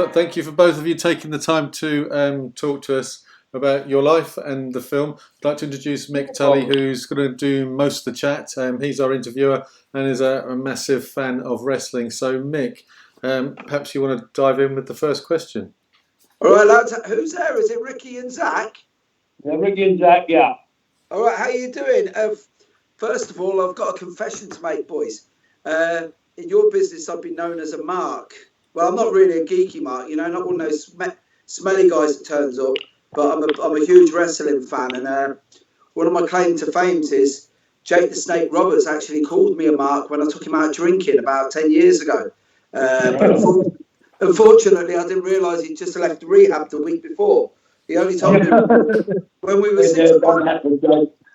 thank you for both of you taking the time to talk to us about your life and the film. I'd like to introduce Mick Tully, who's going to do most of the chat. He's our interviewer and is a massive fan of wrestling. So, Mick, perhaps you want to dive in with the first question. All right, lads. Who's there? Is it Ricky and Zak? Yeah, Ricky and Zak, yeah. All right, how you doing? First of all, I've got a confession to make, boys. In your business, I've been known as a mark. Well, I'm not really a geeky mark, not one of those smelly guys that turns up. But I'm a huge wrestling fan, and one of my claim to fame is Jake the Snake Roberts actually called me a mark when I took him out drinking about 10 years ago. But unfortunately, I didn't realise he'd just left rehab the week before. He only told me when we were 6 pints.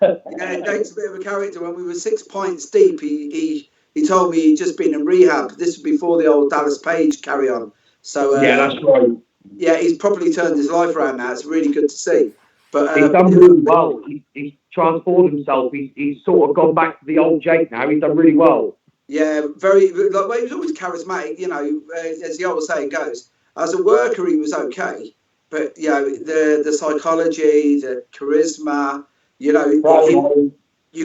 Yeah, Jake's a bit of a character. When we were 6 pints deep, he told me he'd just been in rehab. This was before the old Dallas Paige carry on. So yeah, that's right. Yeah, he's probably turned his life around now. It's really good to see. But he's done really well. He's transformed himself. He's sort of gone back to the old Jake now. He's done really well. Yeah, very. He was always charismatic. As the old saying goes. As a worker, he was okay, but the psychology, the charisma, you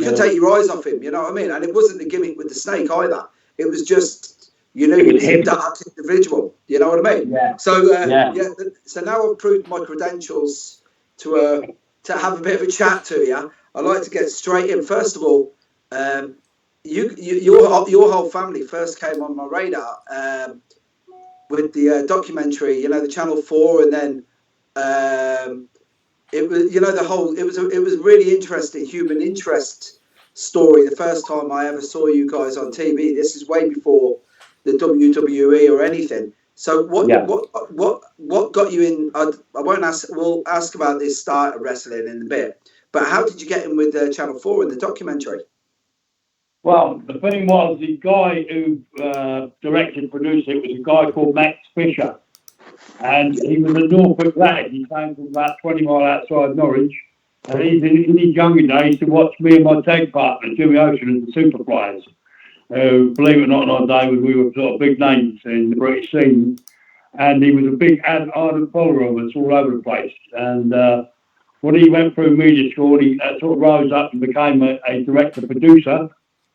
could take your eyes off him. You know what I mean? And it wasn't the gimmick with the snake either. It was just. He was a dark individual. You know what I mean? Yeah. So so now I've proved my credentials to have a bit of a chat to you. I'd like to get straight in. First of all, your whole family first came on my radar with the documentary. The Channel 4, and then it was it was a really interesting human interest story. The first time I ever saw you guys on TV. This is way before the WWE or anything. So what got you in? I won't ask. We'll ask about this start of wrestling in a bit. But how did you get in with Channel 4 in the documentary? Well, the thing was, the guy who directed and produced it was a guy called Max Fisher, and he was a Norfolk lad. He came from about 20 miles outside Norwich, and in his younger days to watch me and my tag partner Jimmy Ocean and the Superflyers. Believe it or not, on our day we were sort of big names in the British scene, and he was a big ardent follower of us all over the place. And when he went through media school, he sort of rose up and became a director producer.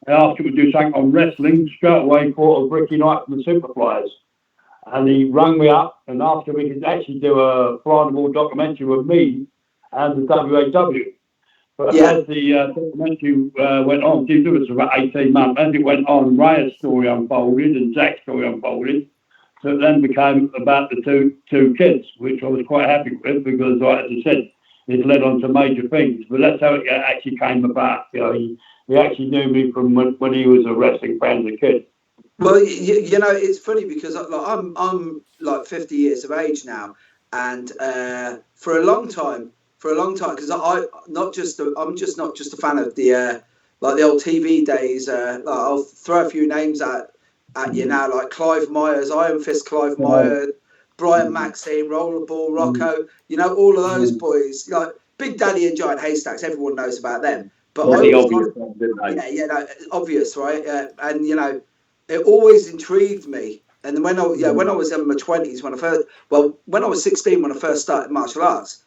And after we do something on wrestling, straight away thought of Ricky Knight from the Superflyers. And he rang me up, and after we could actually do a fly-on-the-wall documentary with me and the WAW. But as the documentary went on, it was about 18 months. As it went on, Ray's story unfolded and Zak's story unfolded. So it then became about the two kids, which I was quite happy with because, like as I said, it led on to major things. But that's how it actually came about. He actually knew me from when he was a wrestling fan as a kid. Well, it's funny because I'm like 50 years of age now, and for a long time, because I'm just not just a fan of the old TV days. I'll throw a few names at you now, like Clive Myers, Iron Fist Clive Myers, Brian Maxine, Rollerball Rocco. All of those boys, like Big Daddy and Giant Haystacks. Everyone knows about them. But obvious, right? And it always intrigued me. And when I was in my 20s, when I was 16, when I first started martial arts.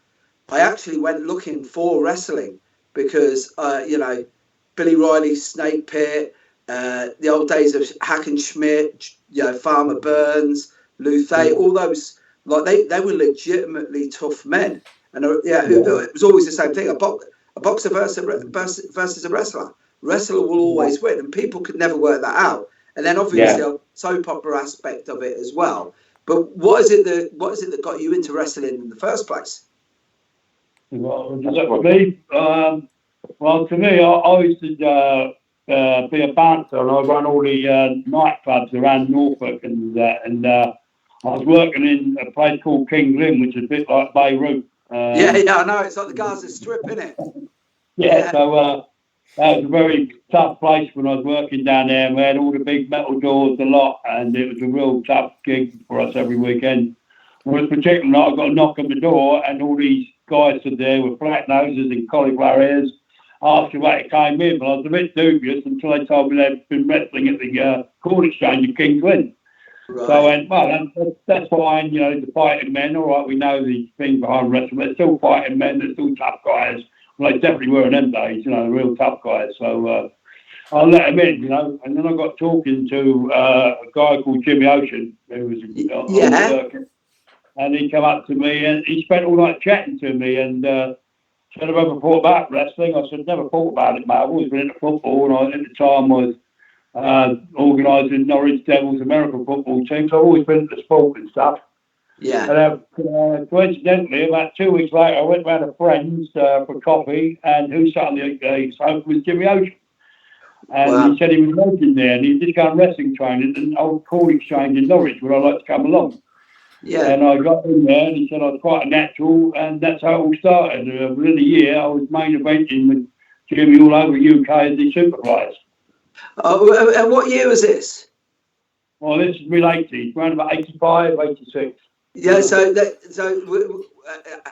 I actually went looking for wrestling because, Billy Riley, Snake Pit, the old days of Hackenschmidt, Farmer Burns, Luther, all those, like they were legitimately tough men. And it was always the same thing. A boxer versus a wrestler. Wrestler will always win, and people could never work that out. And then obviously a soap opera aspect of it as well. But what is it that got you into wrestling in the first place? Well, to me, I used to be a bouncer, and I run all the nightclubs around Norfolk, and I was working in a place called King Lynn, which is a bit like Beirut. I know. It's like the Gaza Strip, isn't it? So that was a very tough place when I was working down there, and we had all the big metal doors a lot, and it was a real tough gig for us every weekend. Well, particularly, I got a knock on the door, and all these guys stood there with flat noses and cauliflower ears. After that, came in, but I was a bit dubious until they told me they'd been wrestling at the Corn Exchange in King's Lynn. Right. So I went, well, that's fine, you know, the fighting men, all right, we know these things behind wrestling, but they're still fighting men, they're still tough guys. Well, they definitely were in them days, you know, real tough guys. So I let him in, you know, and then I got talking to a guy called Jimmy Ocean, who was on the circuit, and he came up to me and he spent all night chatting to me and said, have I ever thought about wrestling? I said, never thought about it, mate. I've always been into football, and at the time was organising Norwich Devils American football team, so I've always been into sport and stuff. Yeah. And coincidentally, about 2 weeks later, I went round to friends for coffee, and who sat on the sofa was Jimmy Ocean. And he said he was working there, and he just going wrestling training at an old corn exchange in Norwich, where I'd like to come along. Yeah. And I got in there, and he said I was quite a natural, and that's how it all started. Within a year, I was main eventing with Jimmy all over UK as the supervisor. Oh, and what year was this? Well, this is mid-80s, around about 85, 86. Yeah, so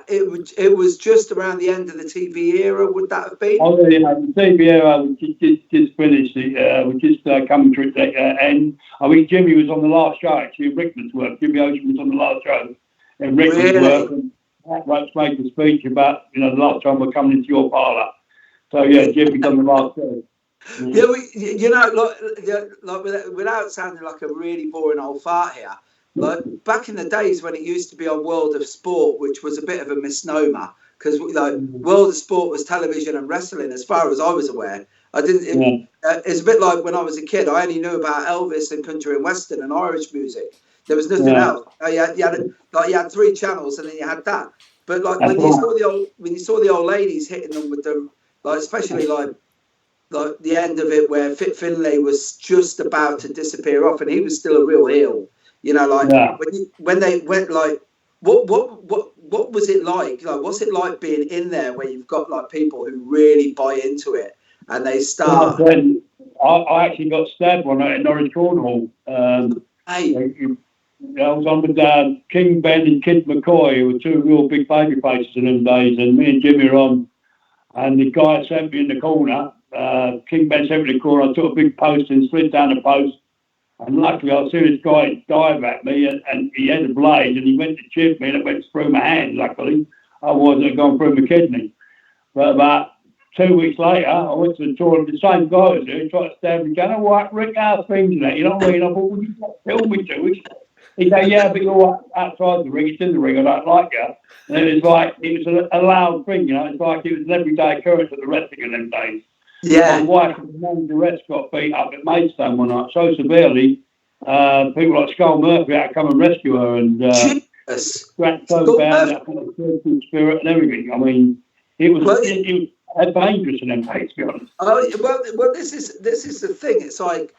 it was just around the end of the TV era, would that have been? Oh, yeah, the TV era, we just finished, we just coming to its end. I mean, Jimmy was on the last show, actually, in Rickman's work. Jimmy Ocean was on the last show in Rickman's work. And Pat Roach made the speech about, you know, the last time we're coming into your parlour. So, yeah, Jimmy's on the last show. Yeah, you know, like without sounding like a really boring old fart here, like back in the days when it used to be on World of Sport, which was a bit of a misnomer, because like World of Sport was television and wrestling, as far as I was aware. I didn't. It's a bit like when I was a kid. I only knew about Elvis and country and western and Irish music. There was nothing else. You had 3 channels, and then you had that. But like when you saw the old ladies hitting them with the, like, especially like the end of it where Fit Finlay was just about to disappear off, and he was still a real heel. You know, like when they went, like, what was it like? Like, what's it like being in there where you've got like people who really buy into it and they start? I actually got stabbed one night in Norwich Cornwall. I was on with King Ben and Kid McCoy, who were 2 real big baby faces in them days, and me and Jimmy were on, and the guy sent me in the corner. King Ben sent me in the corner. I took a big post and slid down the post. And luckily, I saw this guy dive at me, and he had a blade, and he went to chip me, and it went through my hand, luckily. Otherwise, it had gone through my kidney. But about 2 weeks later, I went to the toilet, the same guy was there, he tried to stab me, going, all right, Rick, how's things and that? You know what I mean? I thought, well, you can't tell me to. He said, yeah, but you're outside the ring, it's in the ring, I don't like you. And it was like, it was a loud thing, you know, it's like it was an everyday occurrence at the wrestling in them days. Yeah. My wife and the rest got beat up at Maidstone one night so severely, people like Skull Murphy had to come and rescue her, and scratched so bad that kind of spirit and everything. I mean, it was dangerous in them days, to be honest. Well, this is the thing. It's like,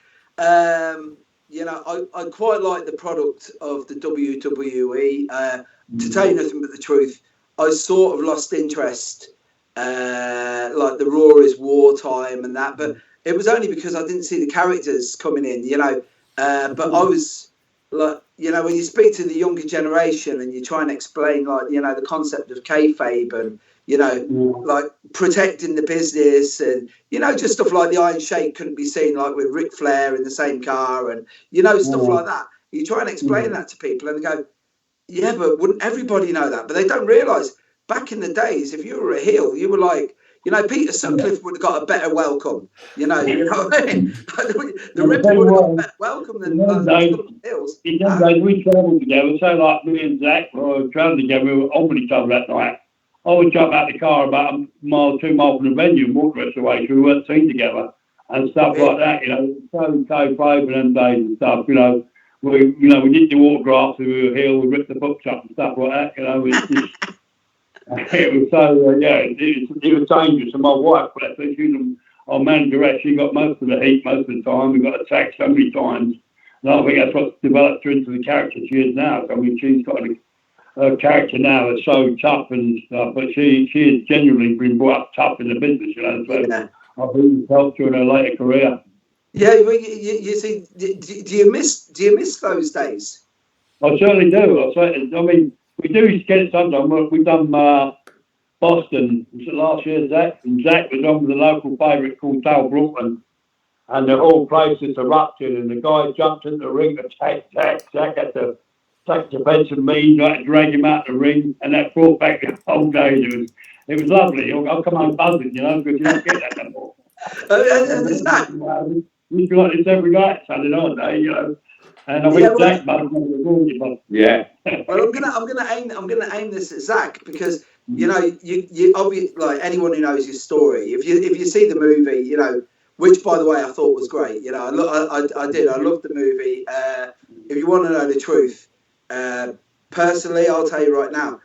you know, I quite like the product of the WWE. To tell you nothing but the truth, I sort of lost interest. Like the Raw is wartime and that, but it was only because I didn't see the characters coming in, you know. But I was like, you know, when you speak to the younger generation and you try and explain, like, you know, the concept of kayfabe and, you know, like protecting the business and, you know, just stuff like the Iron Sheik couldn't be seen like with Ric Flair in the same car and, you know, stuff like that. You try and explain that to people and they go, yeah, but wouldn't everybody know that? But they don't realise. Back in the days, if you were a heel, you were like, you know, Peter Sutcliffe would have got a better welcome. You know what I mean? The Ripper would have got a better welcome than heels. In those days, we travelled together, so like me and Zak were travelling together, we were on each other that night. I would jump out the car about a mile, 2 miles from the venue and walk the rest of the way, so we weren't seen together and stuff like that, you know. So co-brave in them days and stuff, you know. We did do autographs, we were heel, we ripped the books up and stuff like that, you know. It's just, it was so, it was dangerous. And my wife, she was our manageress, she got most of the heat most of the time. We got attacked so many times. And I think that's what developed her into the character she is now. So, I mean, she's got her character now is so tough and stuff, but she has genuinely been brought up tough in the business, you know. So I think it's helped her in her later career. Yeah, well, you see, do you miss those days? I certainly do. I mean, we do get it sometimes. We've done Boston, was it last year, Zak? And Zak was on with a local favourite called Dale Brooklyn. and the whole place just erupted, and the guy jumped in the ring to Zak had to take defence of me, like drag him out the ring, and that brought back the old days. It was lovely. I'll come home buzzing, because you don't get that no more. We do like this every night, Saturday night, And I wish Zak Yeah. Well, I'm gonna aim this at Zak, because you obviously, like anyone who knows your story, if you see the movie, which by the way I thought was great, I did. I loved the movie. If you want to know the truth, personally, I'll tell you right now,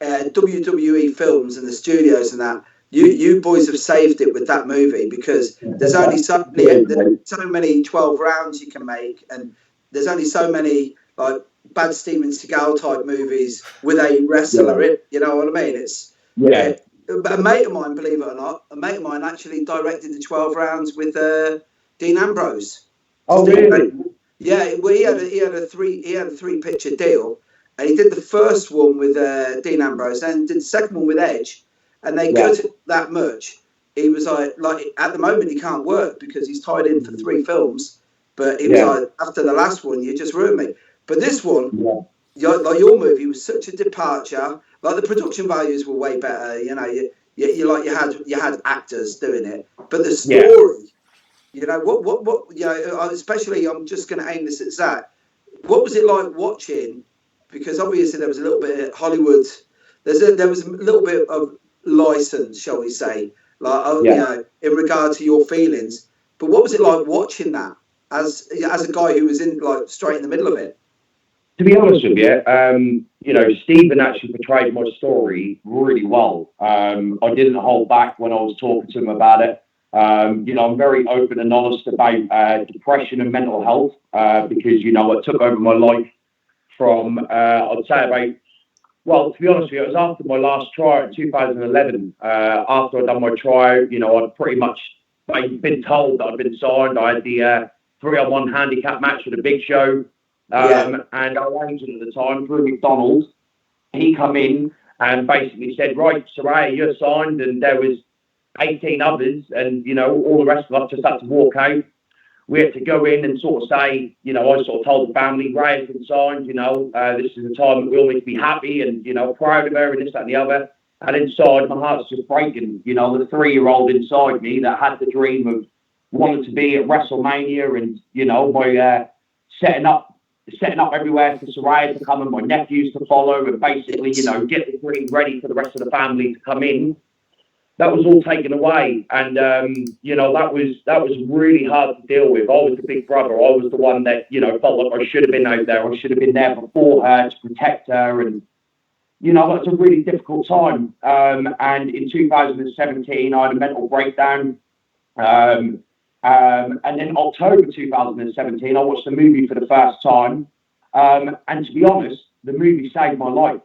WWE Films and the studios and that, you boys have saved it with that movie, because there's only so many 12 rounds you can make, and there's only so many like Bad Steven Seagal type movies with a wrestler in. You know what I mean? It's But a mate of mine, believe it or not, actually directed the 12 rounds with Dean Ambrose. Oh, really? Yeah, well, he had a three picture deal, and he did the first one with Dean Ambrose, and did the second one with Edge, and they got it that much. He was like at the moment he can't work because he's tied in for 3 films, but he was like, after the last one, you just ruined me. But this one, like your movie, was such a departure. Like the production values were way better. You had actors doing it, but the story. Especially, I'm just going to aim this at Zak. What was it like watching? Because obviously there was a little bit of Hollywood. There was a little bit of license, shall we say, in regard to your feelings. But what was it like watching that as a guy who was in like straight in the middle of it? To be honest with you, Stephen actually portrayed my story really well. I didn't hold back when I was talking to him about it. I'm very open and honest about depression and mental health because, I took over my life from, I'd say to be honest with you, it was after my last trial in 2011. After I'd done my trial, I'd pretty much been told that I'd been signed. I had the 3-on-1 handicap match for the Big Show. And our agent at the time, Drew McDonald, he come in and basically said, right, Saraya, you're signed, and there was 18 others, and all the rest of us just had to walk out. We had to go in and sort of say, I sort of told the family, Ray has been signed, this is the time that we all need to be happy and, proud of her and this, that and the other. And inside, my heart's just breaking, the 3-year-old inside me that had the dream of wanting to be at WrestleMania and, my setting up everywhere for Saraya to come and my nephews to follow and basically, get the dream ready for the rest of the family to come in. That was all taken away, and that was really hard to deal with. I was the big brother. I was the one that felt like I should have been out there. I should have been there before her to protect her, and that's a really difficult time. And in 2017, I had a mental breakdown. And then October 2017, I watched the movie for the first time. And to be honest, the movie saved my life.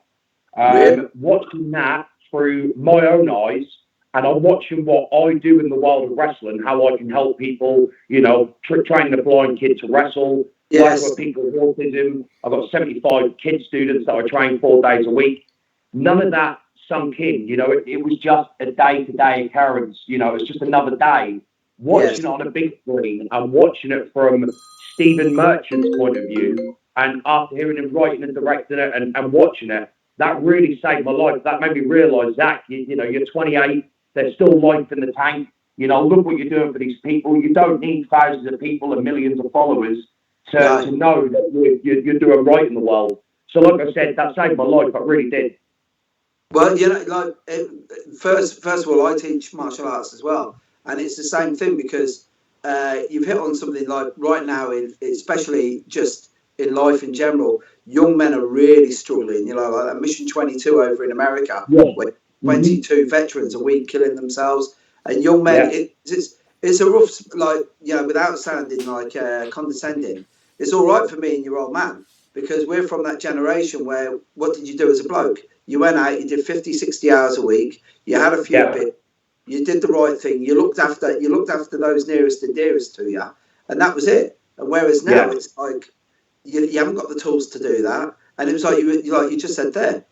Watching that through my own eyes, and I'm watching what I do in the world of wrestling, how I can help people, training a blind kid to wrestle. I've got people with autism. I've got 75 kid students that I train 4 days a week. None of that sunk in. It was just a day-to-day occurrence. It's just another day. Watching it on a big screen and watching it from Stephen Merchant's point of view, and after hearing him writing and directing it and watching it, that really saved my life. That made me realise, Zak, you're 28, there's still life in the tank. Look what you're doing for these people. You don't need thousands of people and millions of followers to know that you're doing right in the world. So like I said, that saved my life. It really did. Well, first of all, I teach martial arts as well. And it's the same thing, because you've hit on something like right now, especially just in life in general, young men are really struggling. Like that Mission 22 over in America, where 22 veterans a week killing themselves, and young men. It's a rough, without sounding like condescending. It's all right for me and your old man, because we're from that generation where what did you do as a bloke? You went out, you did 50, 60 hours a week. You had a few bits. You did the right thing. You looked after those nearest and dearest to you, and that was it. And whereas now it's like you haven't got the tools to do that. And it was like you just said there,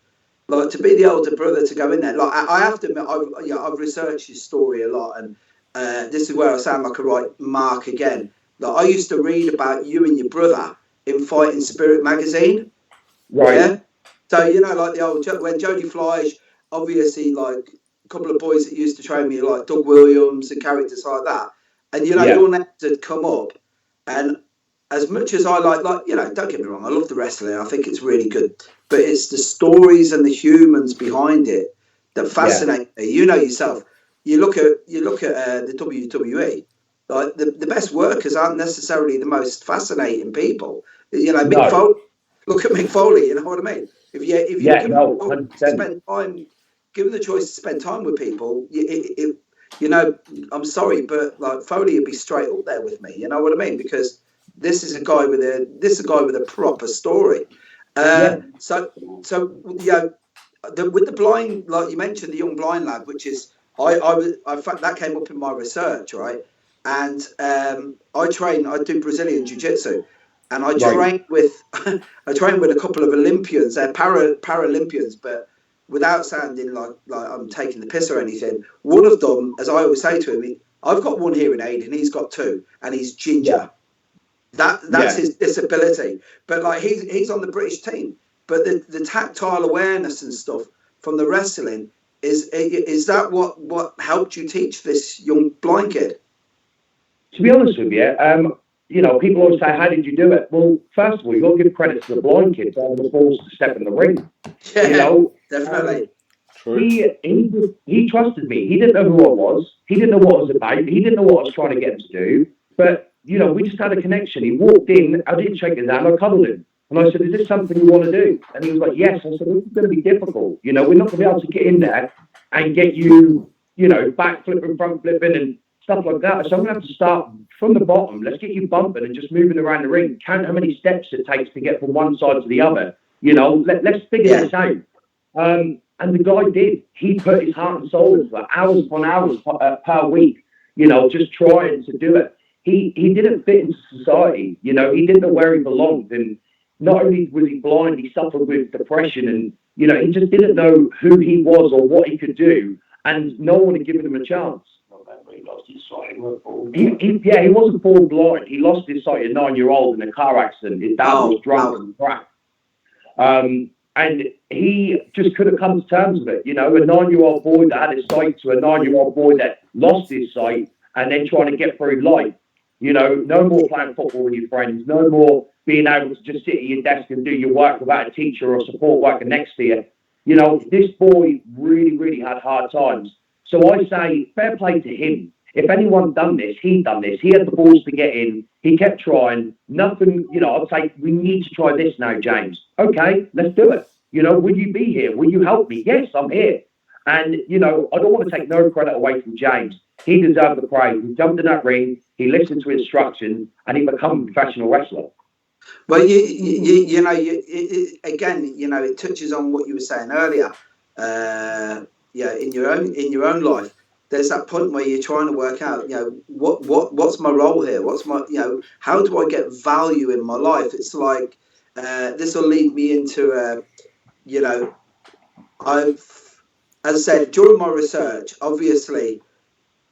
like to be the older brother to go in there. Like I have to admit, I've researched his story a lot, and this is where I sound like a right mark again. Like, I used to read about you and your brother in Fighting Spirit magazine. Right. Yeah. So, you know, like the old, when Jodie Fleisch, obviously, like a couple of boys that used to train me, like Doug Williams and characters like that. And, you know, your names had come up. And as much as I like, you know, don't get me wrong, I love the wrestling. I think it's really good. But it's the stories and the humans behind it that fascinate me. You know yourself. You look at the WWE. Like the best workers aren't necessarily the most fascinating people. You know, Mick Foley. Look at Mick Foley. You know what I mean? If you give them the choice to spend time with people, you know, I'm sorry, but like Foley would be straight up there with me. You know what I mean? Because this is a guy with a proper story. So you know, with the blind, like you mentioned, the young blind lad, which is I that came up in my research, right? And I do Brazilian jiu-jitsu, and I train with a couple of Olympians. They're Paralympians, but without sounding like I'm taking the piss or anything. One of them, as I always say to him, I've got one hearing aid and he's got two, and he's ginger. That's his disability. But like he's on the British team. But the tactile awareness and stuff from the wrestling is that what helped you teach this young blind kid? To be honest with you, you know, people always say, "How did you do it?" Well, first of all, you got to give credit to the blind kid for having the balls to step in the ring. Yeah, you know, definitely. He trusted me. He didn't know who I was. He didn't know what I was about. He didn't know what I was trying to get him to do. But you know, we just had a connection. He walked in. I didn't shake his hand. I cuddled him, and I said, "Is this something you want to do?" And he was like, "Yes." I said, "This is going to be difficult. You know, we're not going to be able to get in there and get you, you know, back flipping, front flipping, and stuff like that. So I'm going to have to start from the bottom. Let's get you bumping and just moving around the ring. Count how many steps it takes to get from one side to the other. You know, let's figure this out." And the guy did. He put his heart and soul into it, hours upon hours per week, you know, just trying to do it. He didn't fit into society. You know, he didn't know where he belonged. And not only was he blind, he suffered with depression. And, you know, he just didn't know who he was or what he could do. And no one had given him a chance. He lost his sight. He wasn't born blind. He lost his sight at 9-year-old in a car accident. His dad was drunk and cracked. And he just couldn't come to terms with it. You know, a 9-year-old boy that had his sight to a 9-year-old boy that lost his sight and then trying to get through life. You know, no more playing football with your friends. No more being able to just sit at your desk and do your work without a teacher or support worker next to you. You know, this boy really, really had hard times. So I say, fair play to him. If anyone done this, he'd done this. He had the balls to get in. He kept trying. Nothing, you know, I'd say, we need to try this now, James. Okay, let's do it. You know, will you be here? Will you help me? Yes, I'm here. And, you know, I don't want to take no credit away from James. He deserved the praise. He jumped in that ring, he listened to instructions, and he became a professional wrestler. Well, again, you know, it touches on what you were saying earlier. In your own life, there's that point where you're trying to work out, you know, what's my role here? What's my, you know, how do I get value in my life? It's like this will lead me into, you know, as I said during my research, obviously.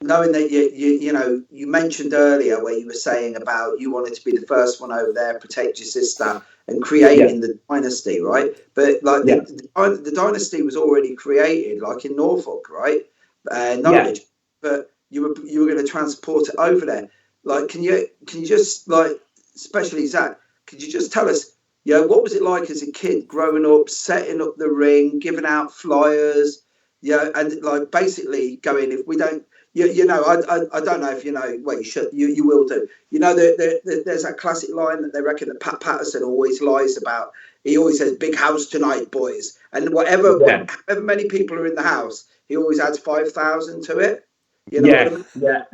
Knowing that you mentioned earlier where you were saying about you wanted to be the first one over there, protect your sister, and creating the dynasty, right? But like the dynasty was already created, like in Norfolk, right? Norwich, but you were going to transport it over there. Like, can you just, like, especially Zak, could you just tell us, you know, what was it like as a kid growing up, setting up the ring, giving out flyers, and like basically going, if we don't. You know, I don't know if you know. Well, you should. You will do. You know, there's that classic line that they reckon that Pat Patterson always lies about. He always says, "Big house tonight, boys," and however many people are in the house, he always adds 5,000 to it. You know what I mean? Yeah.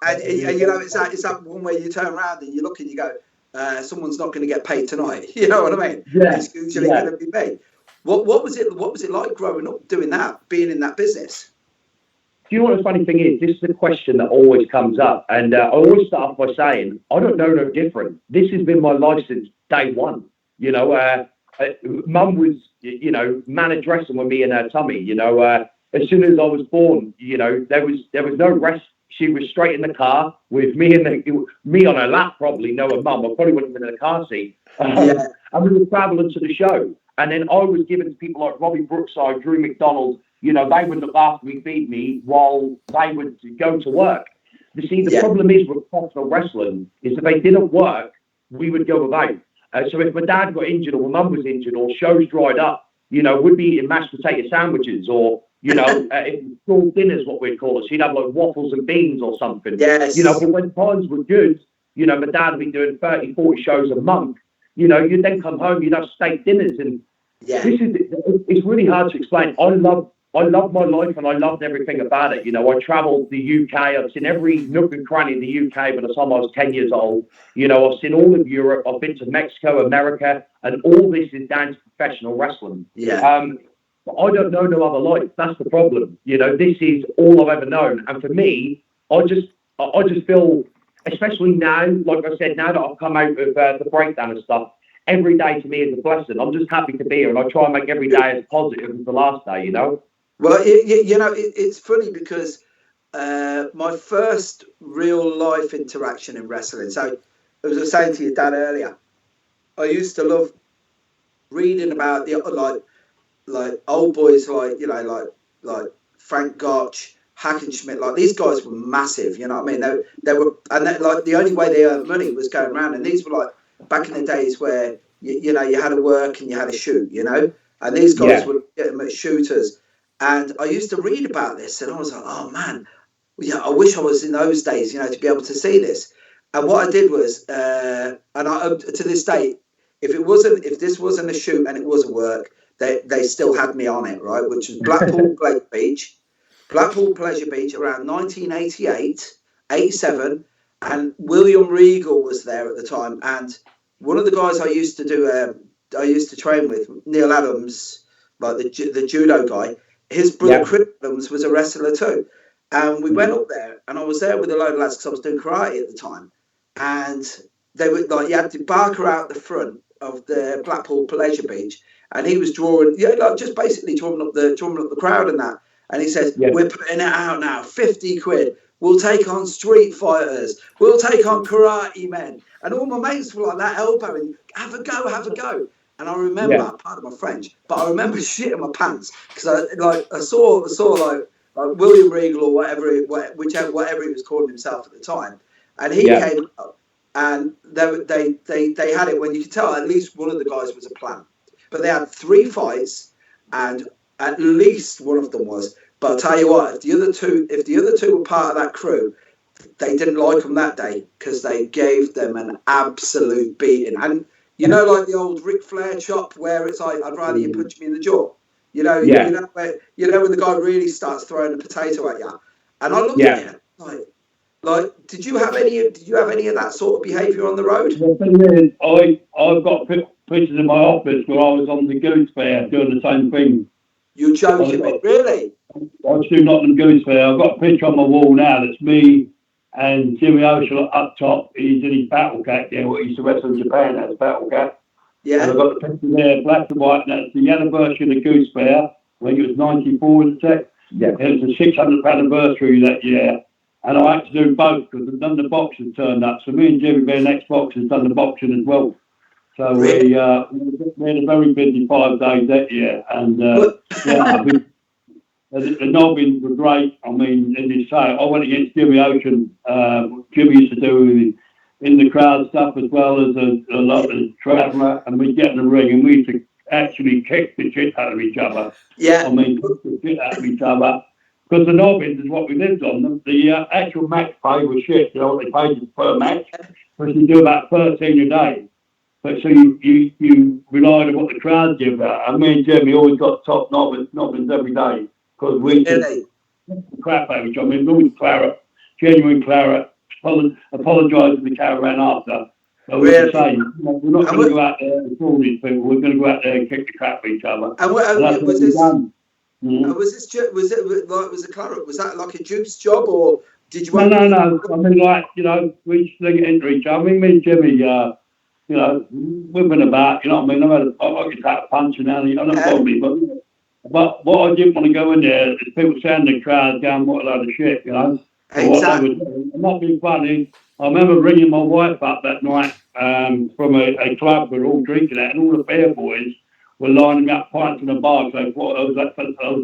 And you know, it's that one where you turn around and you look and you go, "Someone's not going to get paid tonight." You know what I mean? Yeah. It's usually going to be me. What was it like growing up doing that, being in that business? Do you know what the funny thing is? This is the question that always comes up. And I always start off by saying, I don't know no different. This has been my life since day one. You know, Mum was, you know, dressing with me in her tummy. You know, as soon as I was born, you know, there was no rest She was straight in the car with me me on her lap, probably, no, her mum. I probably wouldn't have been in the car seat. And we were travelling to the show. And then I was given to people like Robbie Brookside, Drew McDonald. You know, they would look after me, feed me, while they would go to work. You see, the problem is with professional wrestling is if they didn't work, we would go without. So if my dad got injured or my mum was injured or shows dried up, you know, we'd be eating mashed potato sandwiches or, you know, school dinners, what we'd call it. So you'd have like waffles and beans or something. Yes. You know, but when times were good, you know, my dad would be doing 30, 40 shows a month. You know, you'd then come home, you'd have steak dinners. And it's really hard to explain. I love my life and I loved everything about it. You know, I travelled the UK. I've seen every nook and cranny in the UK by the time I was 10 years old. You know, I've seen all of Europe. I've been to Mexico, America, and all this is down to professional wrestling. But I don't know no other life. That's the problem. You know, this is all I've ever known. And for me, I just feel, especially now, like I said, now that I've come out of the breakdown and stuff, every day to me is a blessing. I'm just happy to be here, and I try and make every day as positive as the last day, you know? Well, you know, it's funny because my first real life interaction in wrestling, so I was saying to your dad earlier, I used to love reading about the like old boys like, you know, like Frank Gotch, Hackenschmidt, like these guys were massive, you know what I mean? They were, and like the only way they earned money was going around, and these were like back in the days where you know you had to work and you had to shoot, you know, and these guys were legitimate shooters. And I used to read about this, and I was like, oh man, yeah, I wish I was in those days, you know, to be able to see this. And what I did was, and I to this day, if this wasn't a shoot and it was a work, they still had me on it, right? Which was Blackpool Pleasure Beach around 1988, 87, and William Regal was there at the time. And one of the guys I used to train with, Neil Adams, like the judo guy, his brother Chris Adams was a wrestler too. And we went up there, and I was there with a load of lads because I was doing karate at the time. And they were like, you had to Barker out the front of the Blackpool Pleasure Beach, and he was drawing, like just basically drawing up the crowd and that. And he says, we're putting it out now, 50 quid. We'll take on street fighters. We'll take on karate men. And all my mates were like that, elbowing, have a go. And I remember, part of my French, but I remember shitting my pants because I saw like William Regal or whatever he was calling himself at the time, and he came up, and they had it when you could tell at least one of the guys was a plan, but they had 3 fights, and at least one of them was. But I'll tell you what, if the other two were part of that crew, they didn't like them that day because they gave them an absolute beating. And you know, like the old Ric Flair chop where it's like, I'd rather you punch me in the jaw. You know, you know when the guy really starts throwing a potato at you. And I looked at it like, did you have any of that sort of behaviour on the road? The thing is, I've got pictures in my office where I was on the Goose Fair doing the same thing. You're joking me, really? I was doing Nottingham Goose Fair. I've got a picture on my wall now that's me and Jimmy Ocean up top. He's in his battle cap, what he used to wrestle in Japan, that's battle cap. Yeah. And I've got the picture there, black and white, and that's the anniversary of the Goose Fair. I think it was 94 in the tech. Yeah. It was the 600th anniversary that year. And I had to do both because none of the boxers turned up. So me and Jimmy, being ex-boxers, done the boxing as well. So we had a very busy 5 days that year. And the nobbins were great. I mean, as you say, I went against Jimmy Ocean. Jimmy used to do in the crowd stuff as well as a lot of the traveller, and we'd get in the ring and we used to actually kick the shit out of each other. Yeah. I mean, kick the shit out of each other. Because the nobbins is what we lived on. The actual match pay was shit. You know what they paid us per match? Because you do about 13 a day. But so you relied on what the crowd give out. And me and Jimmy always got top nobbins every day. Because we did crap out of each other. I mean, always claret, genuine claret, apologise to the caravan after. So we were saying, we're not going to go out there and fool these people. We're going to go out there and kick the crap at each other. And was this? Was it claret? Was that like a Duke's job, or did you? No. I mean, like, you know, we used to sling it into each other. I mean, me and Jimmy, you know, whipping about. You know what I mean? I like to tap punch and I don't bother me, but what I didn't want to go in there is people saying in the crowd going, what a load of shit, you know. what they were doing. And not being funny, I remember ringing my wife up that night from a club we were all drinking at, and all the fair boys were lining up pints in the bar. So I thought I was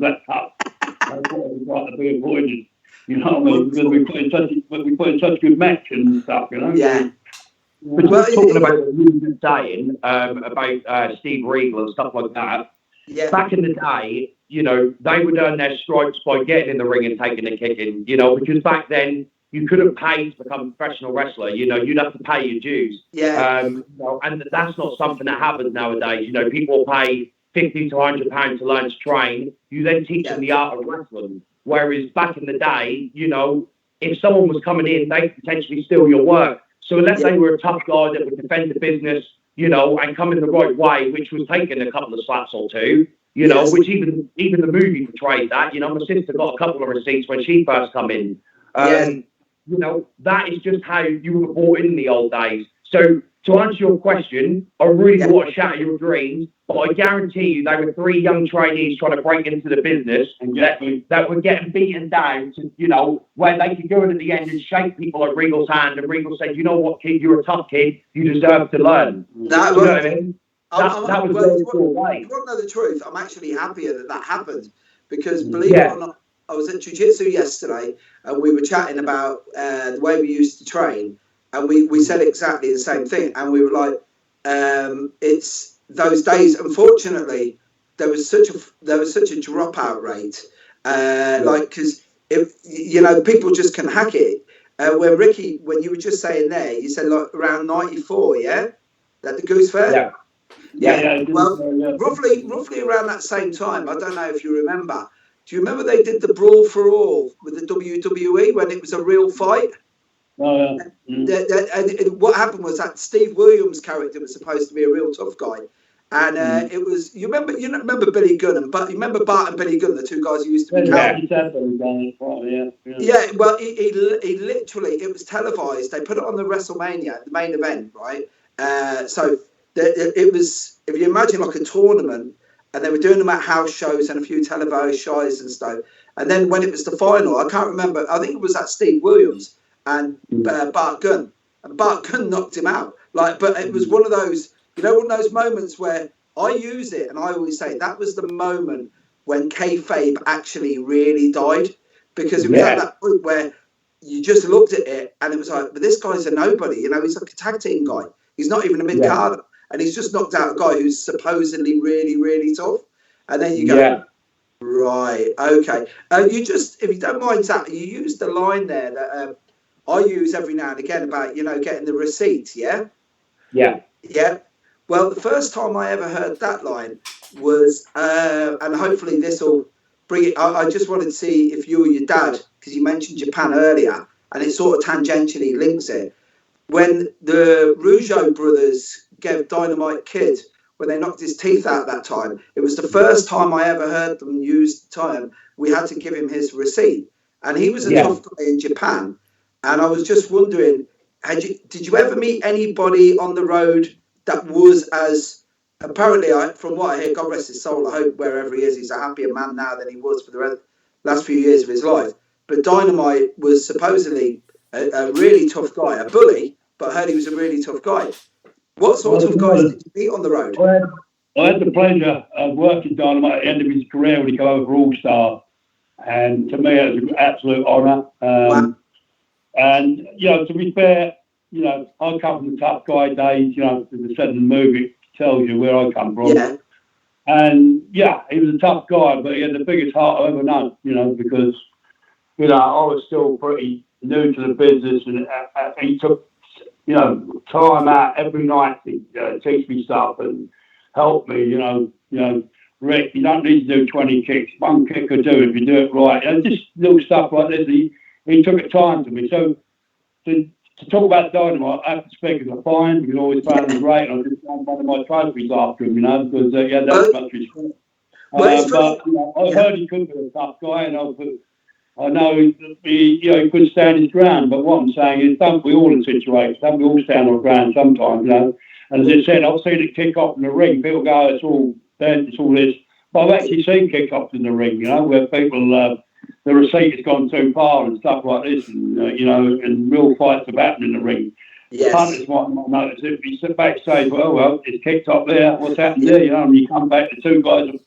that tough. I thought it was like to be avoided. You know what I mean? Because we put in such good match and stuff, you know? Yeah. But well, talking about what you were saying about Steve Regal and stuff like that, back in the day, you know, they would earn their stripes by getting in the ring and taking a kicking, you know, because back then you couldn't pay to become a professional wrestler. You know, you'd have to pay your dues. Yeah. You know, and that's not something that happens nowadays. You know, people pay £50 to £100 to learn to train. You then teach them the art of wrestling. Whereas back in the day, you know, if someone was coming in, they could potentially steal your work. So unless they were a tough guy that would defend the business, you know, and come in the right way, which was taking a couple of slaps or two, you know, which even the movie portrayed that. You know, my sister got a couple of receipts when she first come in. You know, that is just how you were brought in the old days. So to answer your question, I really want to shatter your dreams, but I guarantee you they were 3 young trainees trying to break into the business that were getting beaten down to, you know, where they could go in at the end and shake people like Regal's hand, and Regal said, you know what, kid, you're a tough kid, you deserve to learn. That was, you know what I mean? That was well, you want to know the truth? I'm actually happier that happened, because believe it or not, I was at jiu-jitsu yesterday and we were chatting about the way we used to train, and we said exactly the same thing, and we were like, it's those days. Unfortunately, there was such a dropout rate, like, because if you know, people just can hack it. When Ricky, when you were just saying there, you said like around 94, that the Goose Fair. Well, roughly around that same time. I don't know if you remember. Do you remember they did the Brawl for All with the WWE when it was a real fight? Oh, yeah. And what happened was that Steve Williams' character was supposed to be a real tough guy, and it was you remember Billy Gunn, but you remember Bart and Billy Gunn, the 2 guys who used to be well, he literally, it was televised. They put it on the WrestleMania, the main event, right? So it was, if you imagine like a tournament, and they were doing them at house shows and a few televised shows and stuff. And then when it was the final, I can't remember, I think it was that Steve Williams and Bart Gunn. And Bart Gunn knocked him out. Like, but it was one of those, you know, one of those moments where I use it, and I always say that was the moment when kayfabe actually really died, because it was at that point where you just looked at it and it was like, but this guy's a nobody, you know, he's like a tag team guy. He's not even a mid-carder. And he's just knocked out a guy who's supposedly really, really tough. And then you go, right, okay. You just, if you don't mind, Zak, you used the line there that I use every now and again about, you know, getting the receipts, Yeah. Well, the first time I ever heard that line was, and hopefully this will bring it, I just wanted to see if you or your dad, because you mentioned Japan earlier, and it sort of tangentially links it. When the Rougeau brothers gave Dynamite Kid, when they knocked his teeth out that time, it was the first time I ever heard them use the term, we had to give him his receipt. And he was a tough guy in Japan. And I was just wondering, did you ever meet anybody on the road that was as, apparently, from what I hear, God rest his soul, I hope wherever he is, he's a happier man now than he was for the last few years of his life. But Dynamite was supposedly a really tough guy, a bully, but I heard he was a really tough guy. What sort of guys did you meet on the road? I had the pleasure of working Dynamite at the end of his career when he came over for All-Star. And to me, it was an absolute honour. Wow. And, you know, to be fair, you know, I come from the tough guy days, you know, as I said in the movie, it tells you where I come from. Yeah. And, yeah, he was a tough guy, but he had the biggest heart I've ever known, you know, because, you know, I was still pretty new to the business, and he took, you know, time out every night to teach me stuff and help me, you know, Rick, you don't need to do 20 kicks. 1 kick will do if you do it right. You know, just little stuff like this. He took it time to me. So to talk about Dynamite, I have to speak as a fine, because I always found him great. And I just found one of my trophies after him, you know, because he had that much respect. But you know, I heard he could be a tough guy, and I know he could stand his ground. But what I'm saying is, don't we all in situations? Don't we all stand our ground sometimes, you know? And as I said, I've seen it kick off in the ring. People go, it's all dead, it's all this. But I've actually seen kick-offs in the ring, you know, where people the receipt has gone too far and stuff like this, and and real fights have happened in the ring. Yes. Punters might not notice it. You sit backstage, well, it's kicked up there. What's happened there? And you come back, the two guys are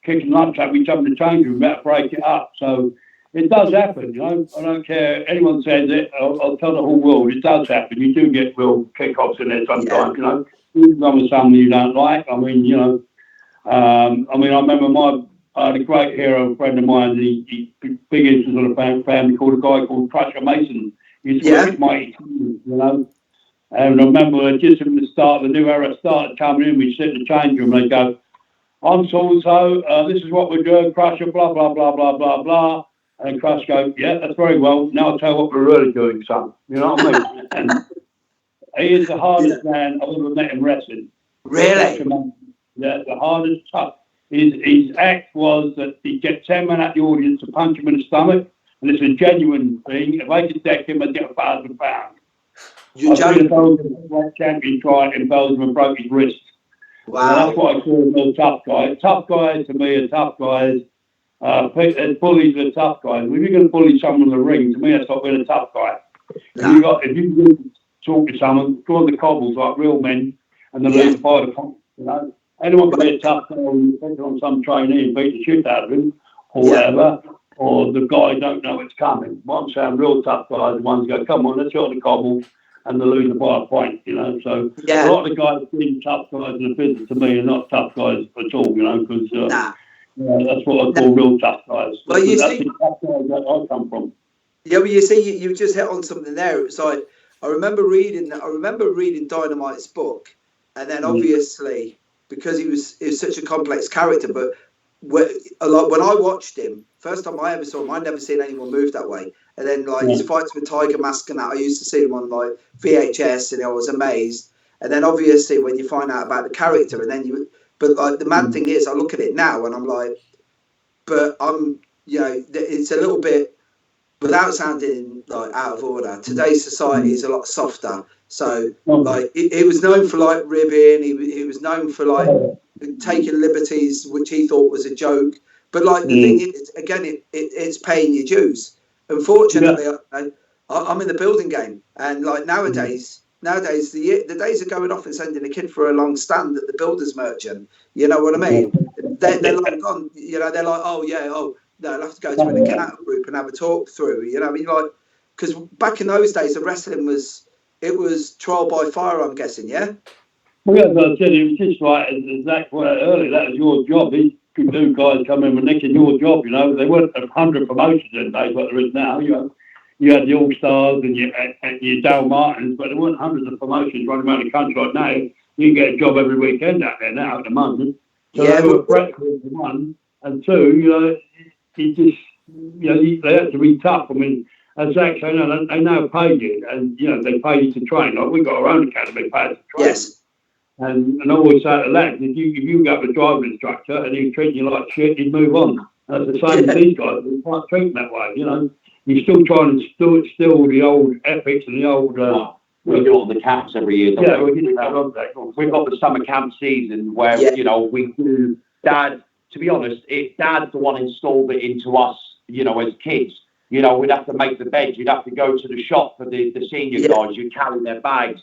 kicking lunch up, we jump in the change room, better break it up. So it does happen, I don't care. Anyone says it, I'll tell the whole world, it does happen. You do get real kick-offs in there sometimes, Even with someone you don't like. I mean, I remember I had a great hero friend of mine, he big instance of a family called a guy called Crusher Mason. He used to work with my team, And I remember just from the start, the new era started coming in, we sit in the change room and they go, I'm so-and-so, this is what we're doing, Crusher, blah, blah, blah, blah, blah, blah. And Crusher goes, yeah, that's very well. Now I'll tell you what we're really doing, son. You know what I mean? And he is the hardest man I've ever met in wrestling. Really? Yeah, the hardest, tough. His act was that he'd get 10 men at the audience to punch him in the stomach, and it's a genuine thing. If I could deck him, I'd get £1,000. You're joking? The champion tried in Belgium and broke his wrist. Wow. And that's what I call a tough guy. Tough guys to me are tough guys. Bullies are tough guys. If you're going to bully someone in the ring, to me, that's not being a tough guy. Nah. If you can talk to someone, go on the cobbles like real men, and then lose by the punch, Anyone can be a tough guy when you take on some trainee and beat the shit out of him, or whatever, or the guy don't know it's coming. What I'm saying, real tough guys, the ones go, come on, let's go on the cobbles, and they lose by a point, So a lot of the guys being tough guys in the business to me are not tough guys at all, because that's what I call real tough guys. Well, you that's see, the tough guys that I come from. Yeah, well, you see, you just hit on something there. It was like I remember reading Dynamite's book, and then obviously because he was such a complex character, but when I watched him first time I ever saw him, I'd never seen anyone move that way. And then his fights with Tiger Mask and that, I used to see them on VHS, and I was amazed. And then obviously when you find out about the character, and then the mad thing is, I look at it now and I'm like, but it's a little bit, without sounding out of order, today's society is a lot softer. So he was known for ribbing. He was known for taking liberties, which he thought was a joke. But the thing is, again, it's paying your dues. Unfortunately, I'm in the building game, and nowadays the days of going off and sending a kid for a long stand at the builder's merchant. You know what I mean? They're gone. They're like, no, I'll have to go to an account group and have a talk through. Because back in those days, the wrestling was trial by fire. I'm guessing, yeah. Well, as I said, it was just as Zak put out earlier, that was your job. These two guys come in with nicking your job. They weren't 100 promotions in days like there is now. You had the All Stars and your Dale Martins, but there weren't hundreds of promotions running around the country like now. You can get a job every weekend out there now at the moment. So they were practical for one, and two, they have to be tough. I mean, as Zak said, they now pay you, and they pay you to train. We've got our own academy, pay us to train. Yes. And I always say to lads, if you go to a driving instructor and he's treating you like shit, you'd move on. That's the same with these guys. We can't treat them that way. You're still trying to still the old ethics and the old. We do all the camps every year. Yeah, we've got the summer camp season where we do. Dad, to be honest, Dad's the one installed it into us. As kids, we'd have to make the beds. You'd have to go to the shop for the senior guys. You'd carry their bags.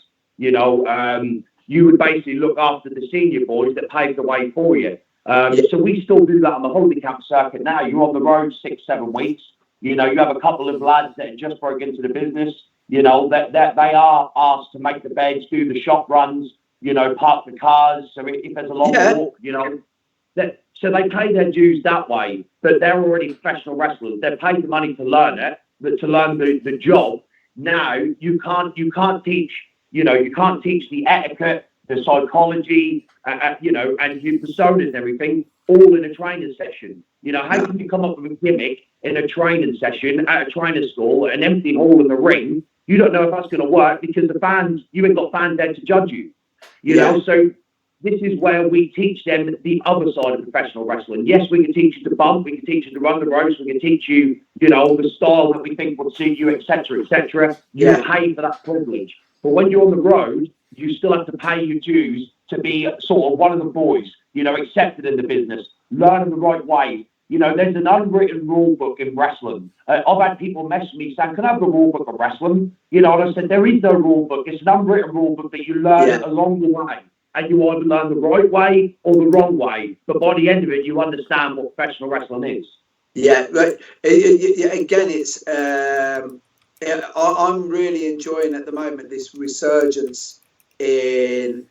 You would basically look after the senior boys that paved the way for you. So we still do that on the holiday camp circuit now. You're on the road 6-7 weeks. You have a couple of lads that just broke into the business. That they are asked to make the beds, do the shop runs, park the cars. So if there's a long walk, so they pay their dues that way. But they're already professional wrestlers. They're paid the money to learn it, but to learn the job. Now you can't teach. You can't teach the etiquette, the psychology, and your personas and everything all in a training session. How can you come up with a gimmick in a training session at a trainer school, an empty hall in the ring? You don't know if that's going to work because you ain't got fans there to judge you. So this is where we teach them the other side of professional wrestling. Yes, we can teach you to bump, we can teach you to run the ropes, we can teach you, the style that we think will suit you, etc., etc. You pay for that privilege. But when you're on the road, you still have to pay your dues to be sort of one of the boys, accepted in the business, learn the right way, You know, there's an unwritten rule book in wrestling. I've had people message me saying, can I have the rule book of wrestling? You know, and I said, there is no rule book. It's an unwritten rule book that you learn along the way. And you either learn the right way or the wrong way. But by the end of it, you understand what professional wrestling is. Yeah, right. Again, it's I'm really enjoying at the moment this resurgence in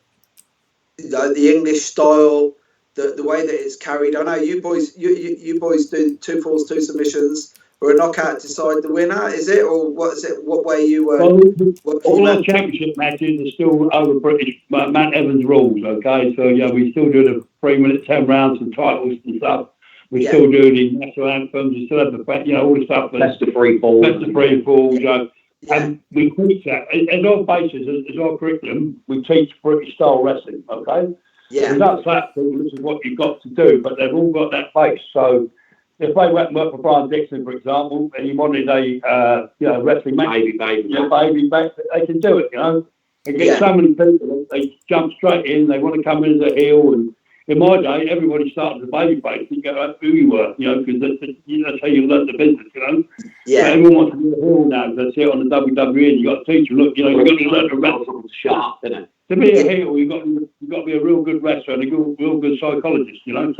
the English style, the way that it's carried. I know you boys do 2 falls, 2 submissions, or a knockout to decide the winner. Is it, or what is it? What way you? All our championship matches are still over British Matt Evans rules. Okay, so yeah, we still do the 3-minute 10 rounds and titles and stuff. We still do the national anthems. We still have the all the stuff. That's the free falls. That's the free falls. And we teach that as our basis, as our curriculum. We teach British style wrestling. Okay. Yeah. So that's that. This is what you've got to do. But they've all got that base. So if they went and worked for Brian Dixon, for example, and he wanted a wrestling match, baby, they can do it. You know, they get so many people. They jump straight in. They want to come in as a heel. And in my day, everybody started as a baby face. You go like who you were, because that's how you learn the business. Yeah. But everyone wants to be a heel now because they see it on the WWE. And you got to teach them. Look, you've got to learn to wrestle sharp, isn't it? To be a heel, you've got to be a real good wrestler and a real good psychologist. So you've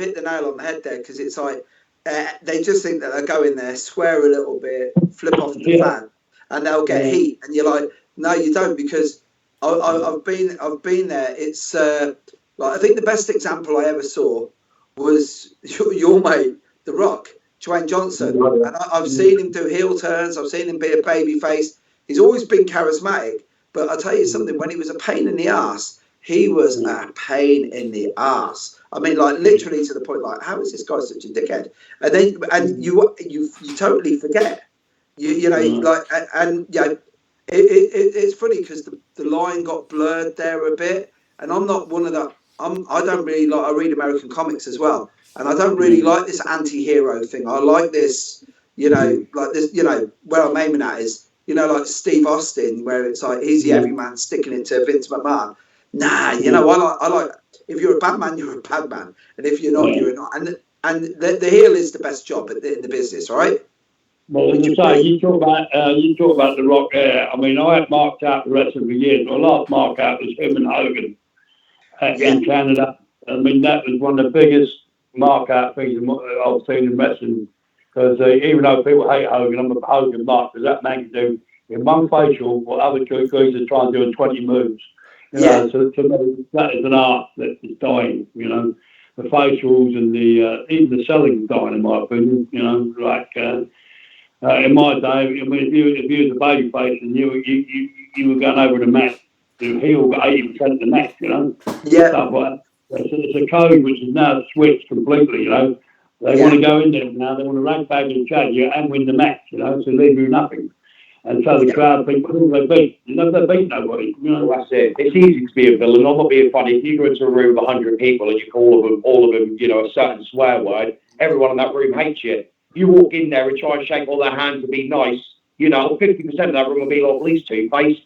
hit the nail on the head there, because it's like they just think that they'll go in there, swear a little bit, flip off the fan, and they'll get heat. And you're like, no, you don't, because I've been there. It's like, I think the best example I ever saw was your mate, The Rock, Dwayne Johnson, and I've seen him do heel turns. I've seen him be a baby face. He's always been charismatic, but I'll tell you something. When he was a pain in the ass, he was a pain in the ass. I mean, like literally to the point, like, how is this guy such a dickhead? And then you totally forget, it's funny because the line got blurred there a bit, and I'm not one of the. I don't really like. I read American comics as well, and I don't really like this anti-hero thing. I like this, like this, where I'm aiming at is, like Steve Austin, where it's like he's the everyman sticking it to Vince McMahon. Nah, I like if you're a bad man, you're a bad man, and if you're not, you're not. And the heel is the best job in the business, right? Well, you talk about The Rock. I mean, I had marked out the wrestling for years. My last mark out was him and Hogan in Canada. I mean, that was one of the biggest mark out things I've seen in wrestling. Because even though people hate Hogan, I'm a Hogan mark, because that man can do in one facial what other guys are trying to do in 20 moves. So to me, that is an art that is dying. The facials and even the selling is dying, in my opinion. In my day, I mean, if you was a baby face and you were going over the mat, the heel got 80% of the match. Stuff like that. It's a code which is now switched completely. They want to go in there now. They want to rank back and chat you and win the match. So leave you nothing. And so the crowd think, who they beat? They beat nobody. That's it. It's easy to be a villain. I'm not being funny. If you go into a room of 100 people and you call all of them, a certain swear word, everyone in that room hates you. You walk in there and try and shake all their hands and be nice. 50% of that room will be like, at least two-faced.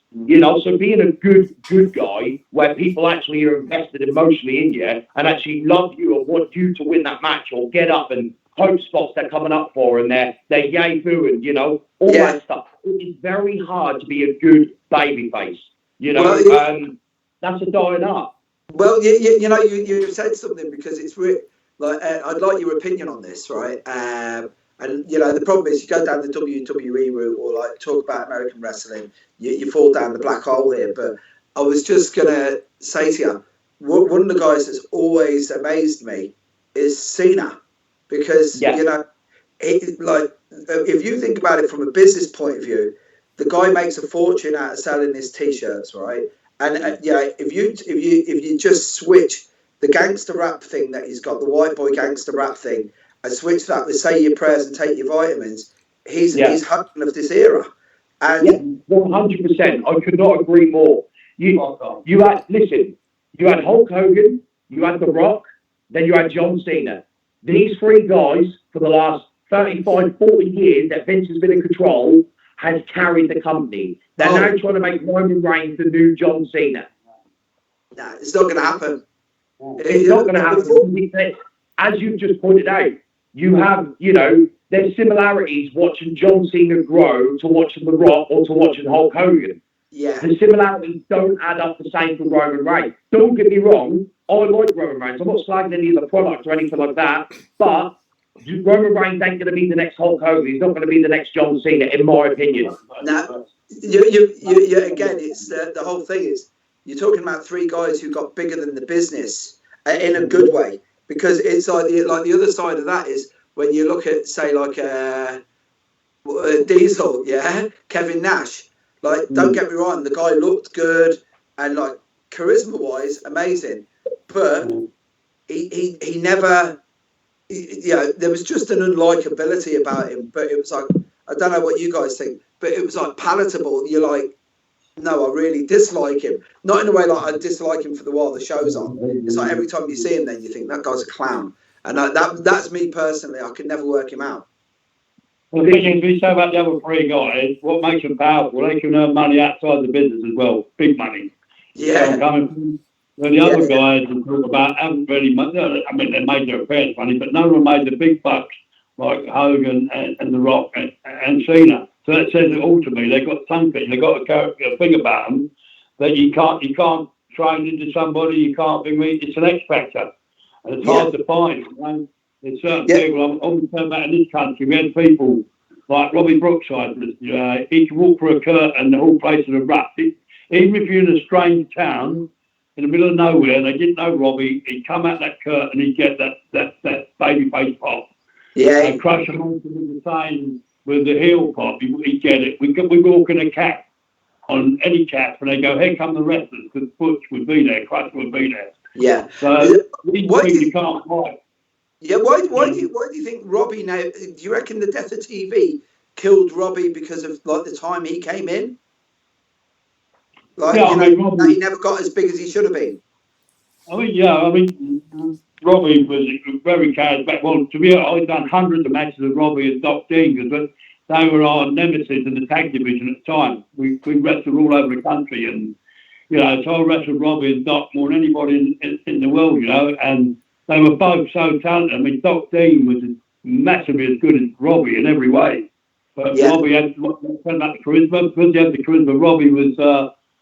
So being a good guy where people actually are invested emotionally in you and actually love you and want you to win that match or get up and hope spots they're coming up for and they're yay booing, all that stuff. It's very hard to be a good baby face. That's a dying art. Well, you said something, because it's really like I'd like your opinion on this, right? And the problem is, you go down the WWE route or like talk about American wrestling, you fall down the black hole here. But I was just gonna say to you, one of the guys that's always amazed me is Cena, because if you think about it from a business point of view, the guy makes a fortune out of selling his t-shirts, right? And if you just switch the gangster rap thing that he's got, the white boy gangster rap thing, and switch that with say your prayers and take your vitamins, he's Hogan of this era. And 100%. I could not agree more. You had Hulk Hogan, you had The Rock, then you had John Cena. These three guys for the last 35, 40 years that Vince has been in control has carried the company. They're now trying to make Roman Reigns the new John Cena. Nah, it's not going to happen. It's not going to happen. as you've just pointed out, you have, there's similarities watching John Cena grow to watching The Rock or to watching Hulk Hogan. Yeah. The similarities don't add up the same for Roman Reigns. Don't get me wrong, I like Roman Reigns. I'm not slagging any of the products or anything like that, but Roman Reigns ain't going to be the next Hulk Hogan. He's not going to be the next John Cena, in my opinion. Now, again, it's the whole thing is you're talking about three guys who got bigger than the business in a good way, because it's like the other side of that is when you look at, say, like Diesel, Kevin Nash. Like, don't get me wrong, the guy looked good and like charisma-wise, amazing, but he never. There was just an unlikability about him, but it was like, I don't know what you guys think, but it was like palatable. You're like, no, I really dislike him. Not in a way like I dislike him for the while the show's on. It's like every time you see him, then you think that guy's a clown. And that's me personally. I could never work him out. Well, the thing is, we say about the other three guys, what makes them powerful, they can earn money outside the business as well, big money. Yeah. Well, the other guys we talk about haven't really, I mean, they made their affairs money, but none of them made the big bucks like Hogan and The Rock and Cena. So that says it all to me. They've got something, they've got a thing about them that you can't train into somebody, you can't be me. It's an X factor. And it's hard to find. There's certain people, I'm talking about in this country, we had people like Robbie Brookside, he could walk through a curtain and the whole place would erupt. Even if you're in a strange town, in the middle of nowhere, and they didn't know Robbie, he'd come out that curtain and he'd get that baby face pop. Yeah. And crush him onto the same with the heel pop, he'd get it. We walk in a cap, on any cap, and they go, here come the wrestlers, because Butch would be there, Crush would be there. Yeah. So, you can't fight. Yeah, why do you think Robbie now, do you reckon the death of TV killed Robbie because of like the time he came in? Like, Robbie, he never got as big as he should have been. Robbie was very charismatic. Well, to be honest, I've done hundreds of matches with Robbie and Doc Dean, because they were our nemesis in the tag division at the time. We wrestled all over the country, and so I wrestled Robbie and Doc more than anybody in the world, and they were both so talented. I mean, Doc Dean was massively as good as Robbie in every way, but Robbie had that charisma. Because he had the charisma, Robbie was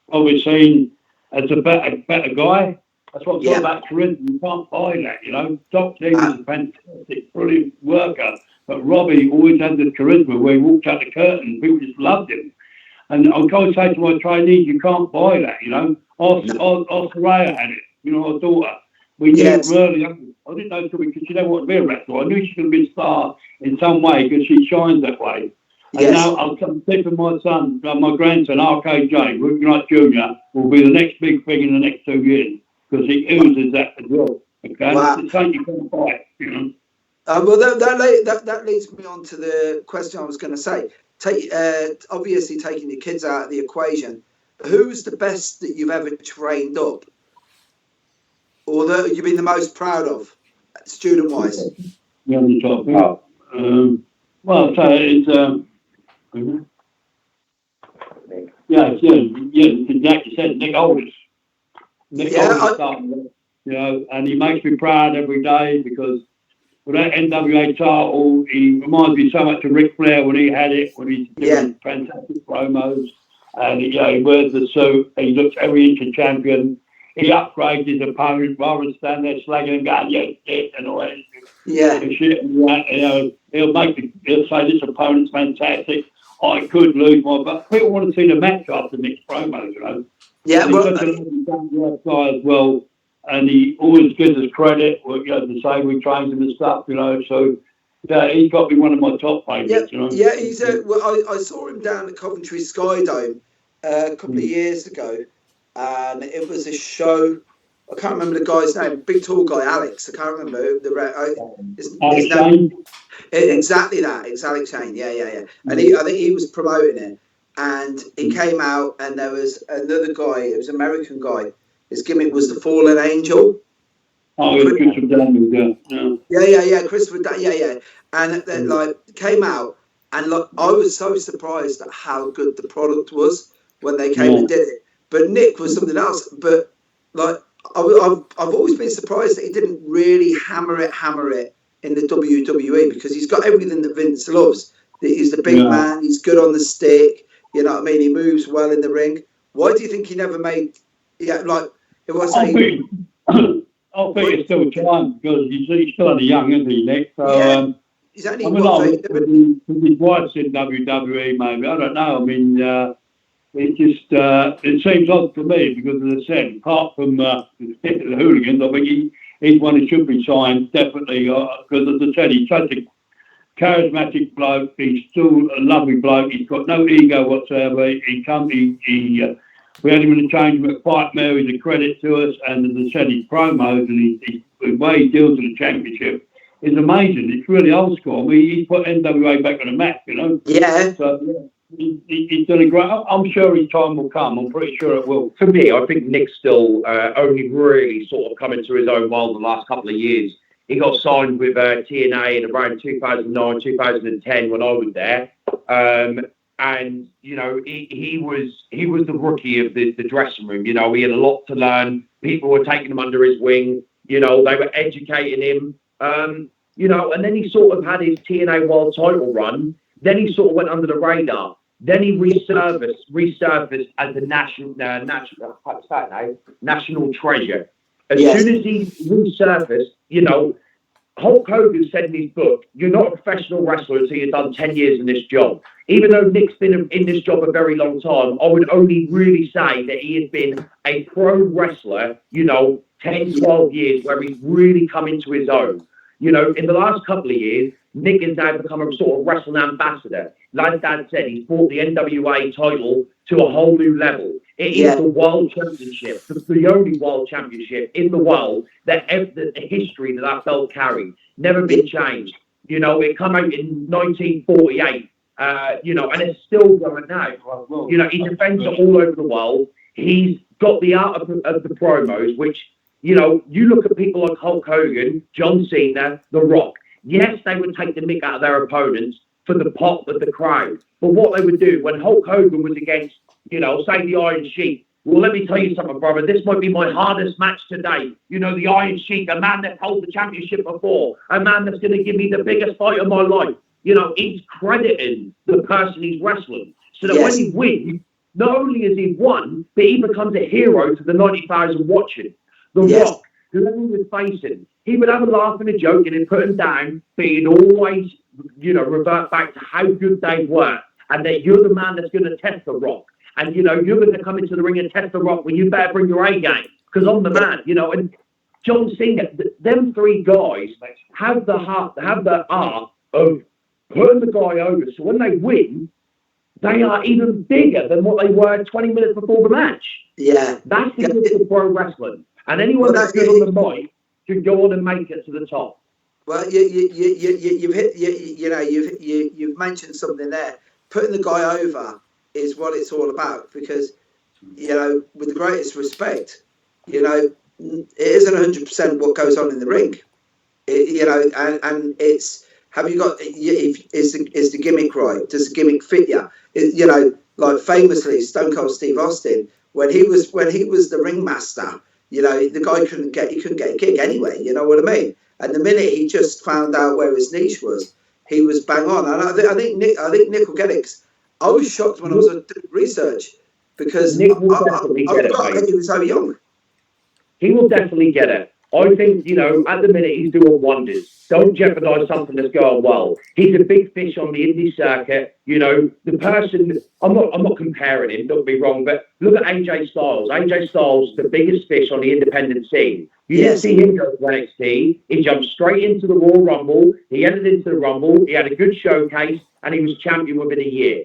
always seen as a better guy. That's what I'm talking about charisma. You can't buy that, Doc Dean was a fantastic, brilliant worker, but Robbie always had the charisma where he walked out the curtain, people just loved him. And I've got to say to my trainees, you can't buy that, Our Saraya had it, our daughter. We knew really, I didn't know because she didn't want to be a wrestler. I knew she could be a star in some way because she shines that way. And now I'm tipping my son, my grandson, RKJ, Rick Knight Jr., will be the next big thing in the next 2 years, because he oozes that as well. Okay, wow. It's something you can't buy. Well, that leads me on to the question I was going to say. Obviously, taking your kids out of the equation, who's the best that you've ever trained up, or that you've been the most proud of, student-wise? Yeah, I'm talking about. Well, so it's exactly said, Nick Aldis. And he makes me proud every day, because with that NWA title, he reminds me so much of Ric Flair when he had it, when he's doing fantastic promos, and he wears the suit, he looks every inch a champion. He upgrades his opponent rather than stand there slagging and going, and all that. Yeah. And shit, he'll say this opponent's fantastic. I could lose my, but people want to see the match after Mick's promos, Yeah, and he's such a guy as well, and he always gives us credit. To say we trained him and stuff, So he's got to be one of my top favourites. Yeah, he's I saw him down at Coventry Sky Dome a couple of years ago, and it was a show. I can't remember the guy's name. Big tall guy, Alex. I can't remember his name. Exactly that. It's Alex Shane. Yeah. And I think he was promoting it, and he came out, and there was another guy. It was an American guy. His gimmick was the Fallen Angel. Oh, yeah, Christopher Daniels, yeah, Christopher Daniels, yeah. And then came out, and I was so surprised at how good the product was when they came and did it. But Nick was something else. But I've always been surprised that he didn't really hammer it in the WWE, because he's got everything that Vince loves. He's the big man. He's good on the stick. You know what I mean? He moves well in the ring. Why do you think he never made? Yeah, like if I say, I think it's still time, because he's still only young, isn't he, Nick? So, yeah, he's only his wife's in WWE, maybe. I don't know. I mean, it just it seems odd to me, because, as I said, apart from the hooligans, I think he's one who should be signed, definitely, because, as I said, he's such a charismatic bloke. He's still a lovely bloke. He's got no ego whatsoever. We had him in the change room at Fight Mare. He's a credit to us, and as I said, his promos and the way he deals with the championship is amazing. It's really old school. I mean, he's put NWA back on the map, you know. Yeah. So he's done a great. I'm sure his time will come. I'm pretty sure it will. For me, I think Nick's still only really sort of come into his own world the last couple of years. He got signed with TNA in around 2009, 2010 when I was there. And, you know, he was the rookie of the dressing room. You know, he had a lot to learn. People were taking him under his wing. You know, they were educating him. You know, and then he sort of had his TNA World title run. Then he sort of went under the radar. Then he resurfaced as the national treasure. As soon as he resurfaced, you know, Hulk Hogan said in his book, "You're not a professional wrestler until you've done 10 years in this job." Even though Nick's been in this job a very long time, I would only really say that he has been a pro wrestler, you know, 10, 12 years, where he's really come into his own. You know, in the last couple of years, Nick has now become a sort of wrestling ambassador. Like Dad said, he's brought the NWA title to a whole new level. It is the World Championship, the only World Championship in the world that the history that belt carried, never been changed. You know, it came out in 1948, you know, and it's still going now. You know, he defends it all over the world. He's got the art of the promos, which, you know, you look at people like Hulk Hogan, John Cena, The Rock. Yes, they would take the mick out of their opponents for the pop of the crowd. But what they would do when Hulk Hogan was against, you know, say the Iron Sheik, well, let me tell you something, brother. This might be my hardest match today. You know, the Iron Sheik, a man that held the championship before, a man that's going to give me the biggest fight of my life. You know, he's crediting the person he's wrestling. So that when he wins, not only has he won, but he becomes a hero to the 90,000 watching. The Rock, whoever he was facing, he would have a laugh and a joke and he'd put him down, but he'd always, you know, revert back to how good they were, and that you're the man that's going to test The Rock. And, you know, you're going to come into the ring and test The Rock when you better bring your A game, because I'm the man, you know. And John Cena, them three guys have the art of putting the guy over. So when they win, they are even bigger than what they were 20 minutes before the match. Yeah. That's the gift of pro wrestling. And anyone that's good on the mic can go on and make it to the top. Well, you've hit, you know, you've mentioned something there. Putting the guy over is what it's all about, because, you know, with the greatest respect, you know, it isn't 100% what goes on in the ring. You know, and it's, have you got, is the gimmick right? Does the gimmick fit you? You know, like famously, Stone Cold Steve Austin, when he was the ringmaster, you know, the guy couldn't get a gig anyway. You know what I mean? And the minute he just found out where his niche was, he was bang on. And I think Nick will get it. I was shocked when I was doing research, because Nick will definitely get it. He was so young. He will definitely get it. I think, you know, at the minute he's doing wonders. Don't jeopardise something that's going well. He's a big fish on the indie circuit. You know, the person, I'm not comparing him, don't be wrong, but look at AJ Styles. AJ Styles, the biggest fish on the independent scene. You didn't see him go to NXT. He jumped straight into the Royal Rumble. He entered into the Rumble. He had a good showcase, and he was champion within a year.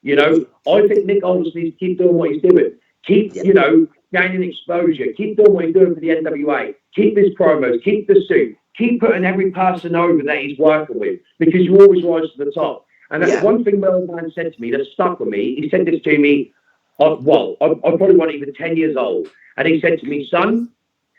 You know, I think Nick Aldis needs to keep doing what he's doing. Keep, you know, gaining exposure. Keep doing what he's doing for the NWA. Keep his promos. Keep the suit. Keep putting every person over that he's working with, because you always rise to the top. And that's one thing Melvin said to me that stuck with me. He said this to me, I probably wasn't even 10 years old. And he said to me, son,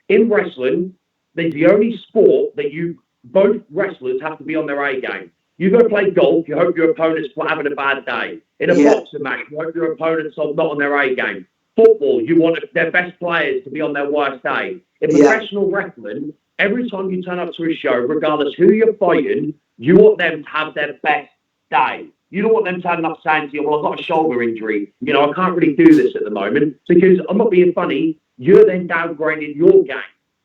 in wrestling, the only sport that both wrestlers have to be on their A game. You go play golf, you hope your opponent's having a bad day. In a boxing match, you hope your opponent's not on their A game. Football, you want their best players to be on their worst day. In professional wrestling, every time you turn up to a show, regardless who you're fighting, you want them to have their best day. You don't want them turning up saying to you, well, I've got a shoulder injury. You know, I can't really do this at the moment. Because I'm not being funny, you're then downgrading your game.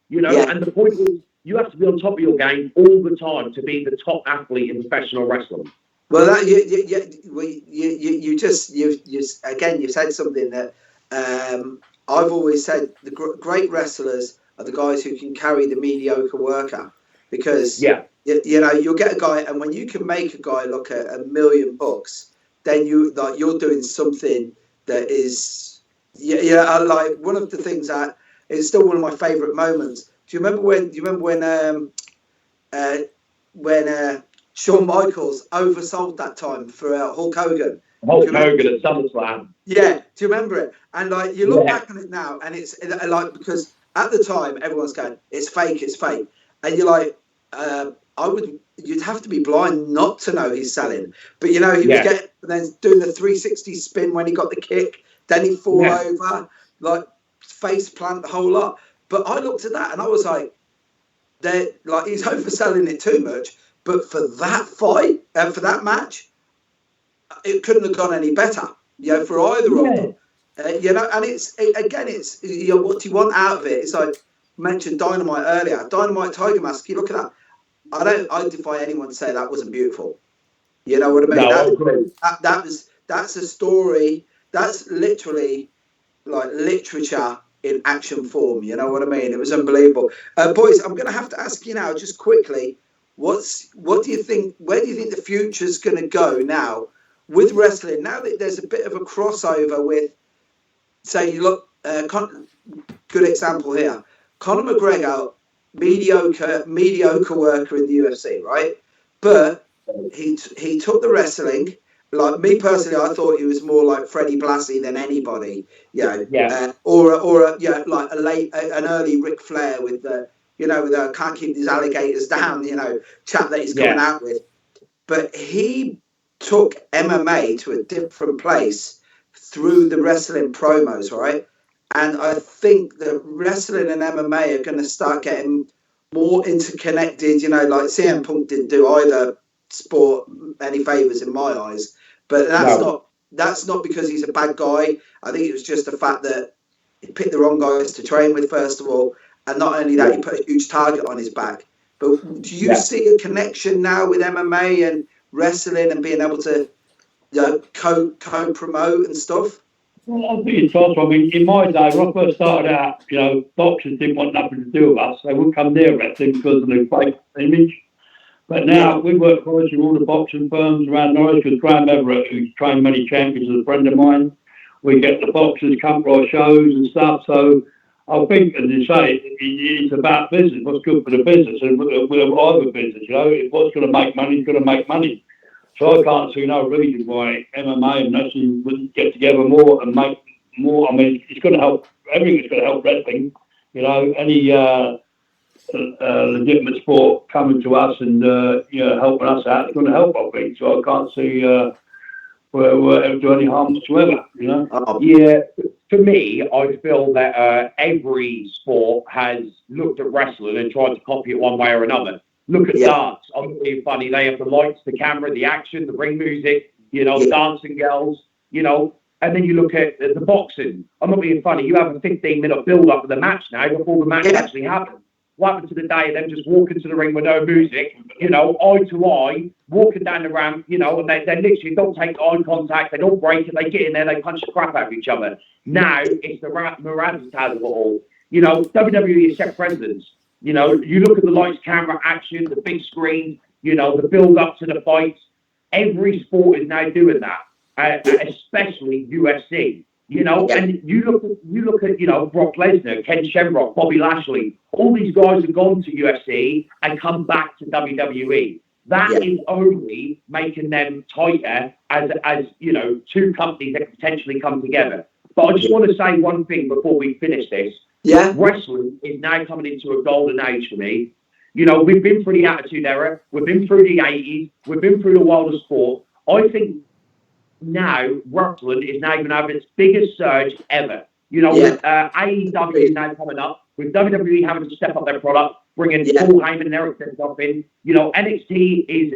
You know, and the point is, you have to be on top of your game all the time to be the top athlete in professional wrestling. Well, that you said something that I've always said: the great wrestlers are the guys who can carry the mediocre worker, because you know, you'll get a guy, and when you can make a guy look at $1 million, then you're doing something that is like one of the things that is still one of my favourite moments. Do you remember when Shawn Michaels oversold that time for Hulk Hogan? Hulk Hogan at SummerSlam. Yeah, do you remember it? And like you look back on it now, and it's like, because at the time everyone's going, it's fake, and you're like, you'd have to be blind not to know he's selling. But you know, he was then doing the 360 spin when he got the kick, then he'd fall over, like face plant, the whole lot. But I looked at that and I was like, he's overselling it too much. But for that fight and for that match, it couldn't have gone any better. You know, for either of them. You know, and it's you know, what do you want out of it? It's like, mentioned Dynamite earlier. Dynamite Tiger Mask. You look at that. I defy anyone to say that wasn't beautiful. You know what I mean? That's a story. That's literally like literature in action form. You know what I mean? It was unbelievable. Boys, I'm going to have to ask you now, just quickly, what do you think? Where do you think the future's going to go now with wrestling? Now that there's a bit of a crossover with, say, you look, good example here, Conor McGregor, mediocre worker in the UFC, right? But he took the wrestling. Like me personally, I thought he was more like Freddie Blassie than anybody, you know, or like an early Ric Flair with the, you know, with the can't keep these alligators down, you know, chap that he's coming out with. But he took MMA to a different place through the wrestling promos, right? And I think that wrestling and MMA are going to start getting more interconnected. You know, like CM Punk didn't do either sport any favors in my eyes. But that's not because he's a bad guy. I think it was just the fact that he picked the wrong guys to train with, first of all. And not only that, he put a huge target on his back. But do you see a connection now with MMA and wrestling and being able to, you know, co-promote and stuff? Well, I think it's also, I mean, in my day, when I first started out, you know, boxers didn't want nothing to do with us. They wouldn't come near wrestling because of the fake image. But now we work closely with all the boxing firms around Norwich, because Graham Everett, who's trained many champions, is a friend of mine. We get the boxers come to our shows and stuff. So I think, as you say, it's about business. What's good for the business and with either business, you know, if what's going to make money is going to make money. So I can't see no reason why MMA and wrestling wouldn't get together more and make more. I mean, it's going to help. Everything's going to help wrestling. You know, any legitimate sport coming to us and you know, helping us out, it's going to help, I think. So I can't see where it would do any harm whatsoever. You know. Yeah. For me, I feel that every sport has looked at wrestling and tried to copy it one way or another. Look at darts. I'm not being funny. They have the lights, the camera, the action, the ring music, you know, dancing girls, you know. And then you look at the boxing. I'm not being funny. You have a 15-minute build-up of the match now before the match actually happens. What happened to the day of them just walking to the ring with no music, you know, eye to eye, walking down the ramp, you know, and they literally don't take eye contact, they don't break it, they get in there, they punch the crap out of each other. Now it's the morality of it all. You know, WWE is set precedents. You know, you look at the lights, camera, action, the big screen, you know, the build up to the fights. Every sport is now doing that, especially UFC. You know, and you look at, you know, Brock Lesnar, Ken Shamrock, Bobby Lashley. All these guys have gone to UFC and come back to WWE. That is only making them tighter as you know, two companies that could potentially come together. But I just want to say one thing before we finish this. Yeah. Wrestling is now coming into a golden age for me. You know, we've been through the Attitude Era, we've been through the 80s, we've been through the wildest sport. I think now wrestling is now going to have its biggest surge ever. You know, Yeah. with AEW now coming up, with WWE having to step up their product, bringing Yeah. Paul Heyman and Eric stuff in. You know, NXT is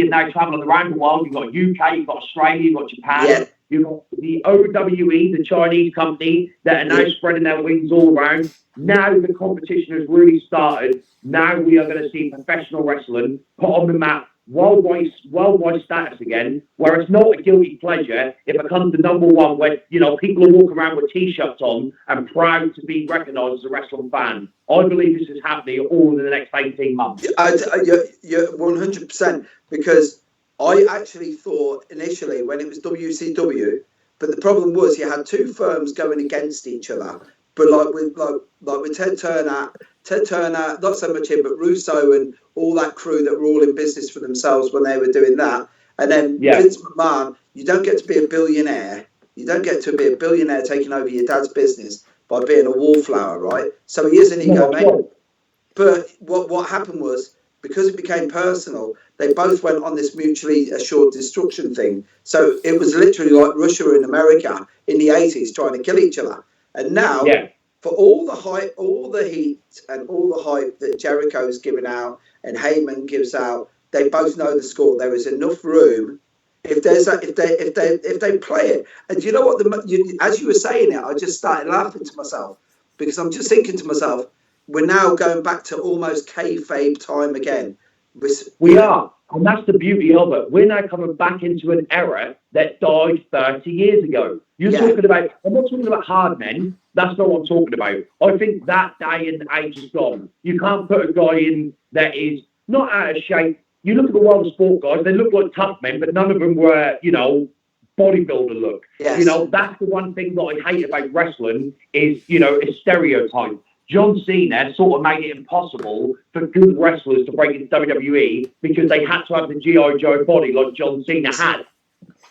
now traveling around the world. You've got UK, you've got Australia, you've got Japan. Yeah. You've got the OWE, the Chinese company, that are now spreading their wings all around. Now the competition has really started. Now we are going to see professional wrestling put on the map, worldwide status again, where it's not a guilty pleasure. It becomes the number one where, you know, people are walking around with T-shirts on and proud to be recognised as a wrestling fan. I believe this is happening all in the next 18 months. You're 100%, because I actually thought initially when it was WCW, but the problem was you had two firms going against each other. But like with Ted Turner, not so much him, but Russo and all that crew that were all in business for themselves when they were doing that. And then Vince McMahon, you don't get to be a billionaire. You don't get to be a billionaire taking over your dad's business by being a wallflower, right? So he is an egomaniac. But what happened was, because it became personal, they both went on this mutually assured destruction thing. So it was literally like Russia and America in the 80s trying to kill each other. And now, for all the hype, all the heat, and all the hype that Jericho's giving out and Heyman gives out, they both know the score. There is enough room if they play it. And you know what? As you were saying it, I just started laughing to myself, because I'm just thinking to myself, we're now going back to almost kayfabe time again. We are. And that's the beauty of it. We're now coming back into an era that died 30 years ago. You're talking about, I'm not talking about hard men. That's not what I'm talking about. I think that day and age is gone. You can't put a guy in that is not out of shape. You look at the wildest sport guys, they look like tough men, but none of them were, you know, bodybuilder look. Yes. You know, that's the one thing that I hate about wrestling is, you know, is stereotype. John Cena sort of made it impossible for good wrestlers to break into WWE because they had to have the G.I. Joe body like John Cena had.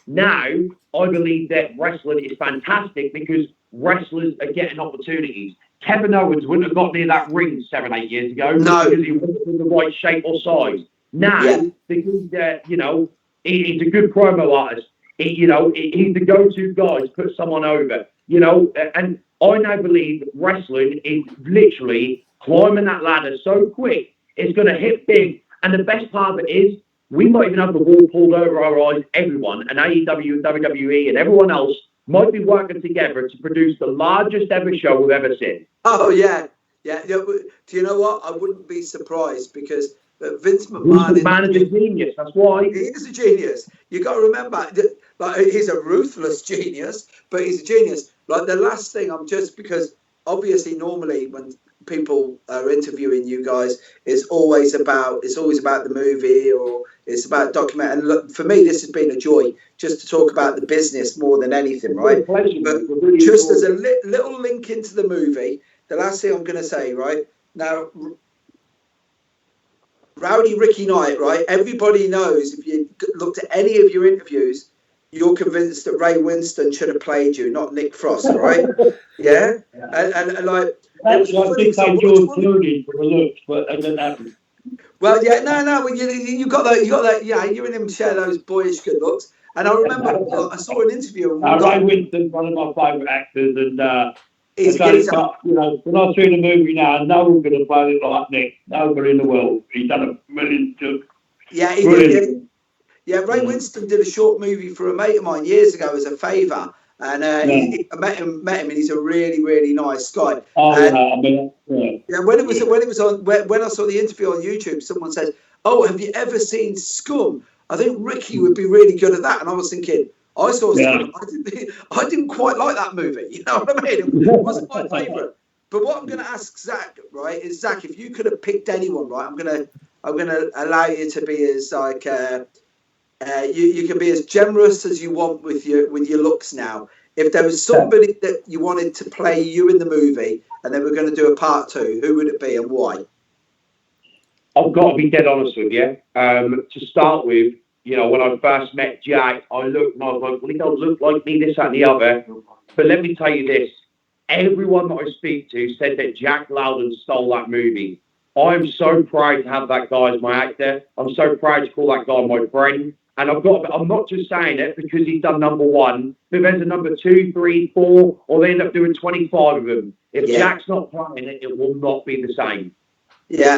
Now, I believe that wrestling is fantastic because wrestlers are getting opportunities. Kevin Owens wouldn't have got near that ring 7-8 years ago because he wasn't in the right shape or size. Now, because, you know, he's a good promo artist. He's the go-to guy to put someone over, you know, and I now believe wrestling is literally climbing that ladder so quick, it's going to hit big. And the best part of it is, we might even have the wall pulled over our eyes, everyone, and AEW and WWE and everyone else might be working together to produce the largest ever show we've ever seen. Oh, yeah. Do you know what? I wouldn't be surprised, because Vince McMahon is a genius. That's why. He is a genius. You got to remember, like, he's a ruthless genius, but he's a genius. Like, the last thing, because obviously normally when people are interviewing you guys, it's always about the movie, or it's about document. And look, for me, this has been a joy just to talk about the business more than anything, right? But just as a little link into the movie, the last thing I'm going to say, right now, Rowdy Ricky Knight, right? Everybody knows, if you looked at any of your interviews, you're convinced that Ray Winston should have played you, not Nick Frost, right? Yeah? And like... That's what I think I George Clooney for the looks, but it didn't happen. Well, yeah, no, you got that, yeah, you and him share those boyish good looks. And I remember, I saw an interview... Ray Winston's one of my favourite actors, and... He's when I see the movie now, no one's going to play it like Nick. Nobody in the world. He's done a million. Yeah, he did. Yeah, Ray Winston did a short movie for a mate of mine years ago as a favour, and I met him, and he's a really, really nice guy. When I saw the interview on YouTube, someone said, "Oh, have you ever seen Scum? I think Ricky would be really good at that." And I was thinking, I saw Scum. I didn't quite like that movie. You know what I mean? It wasn't my favourite. But what I'm going to ask Zak, right, is Zak, if you could have picked anyone, right, I'm going to allow you to be as like you can be as generous as you want with your looks now. If there was somebody that you wanted to play you in the movie and they were going to do a part 2, who would it be and why? I've got to be dead honest with you. To start with, you know, when I first met Jack, I looked and I was like, well, he don't look like me, this, that, and the other. But let me tell you this. Everyone that I speak to said that Jack Loudon stole that movie. I'm so proud to have that guy as my actor. I'm so proud to call that guy my friend. And I'm not just saying it because he's done number 1, but there's a number 2, 3, 4, or they end up doing 25 of them. If Jack's not playing it, it will not be the same. Yeah,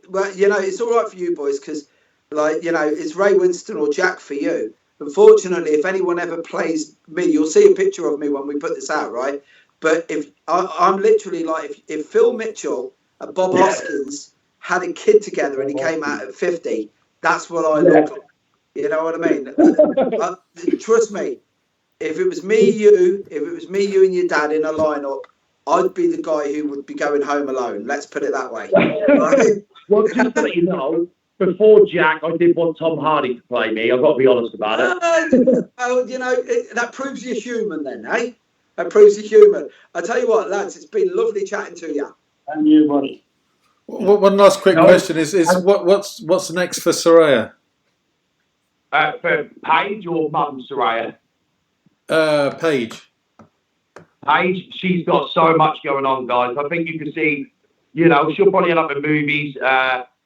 well, it's all right for you boys because, it's Ray Winston or Jack for you. Unfortunately, if anyone ever plays me, you'll see a picture of me when we put this out, right? But if I'm literally if Phil Mitchell and Bob Hoskins had a kid together and he came out at 50, that's what I look like. You know what I mean? Trust me, if it was me, you and your dad in a lineup, I'd be the guy who would be going home alone. Let's put it that way. Right? Well, just to let you know, before Jack, I did want Tom Hardy to play me. I've got to be honest about it. Well, that proves you're human then, eh? That proves you're human. I tell you what, lads, it's been lovely chatting to you. And you, buddy. One last quick question is what's next for Soraya? For Paige or Mum Soraya? Paige. Paige, she's got so much going on, guys. I think you can see, she'll probably end up in movies.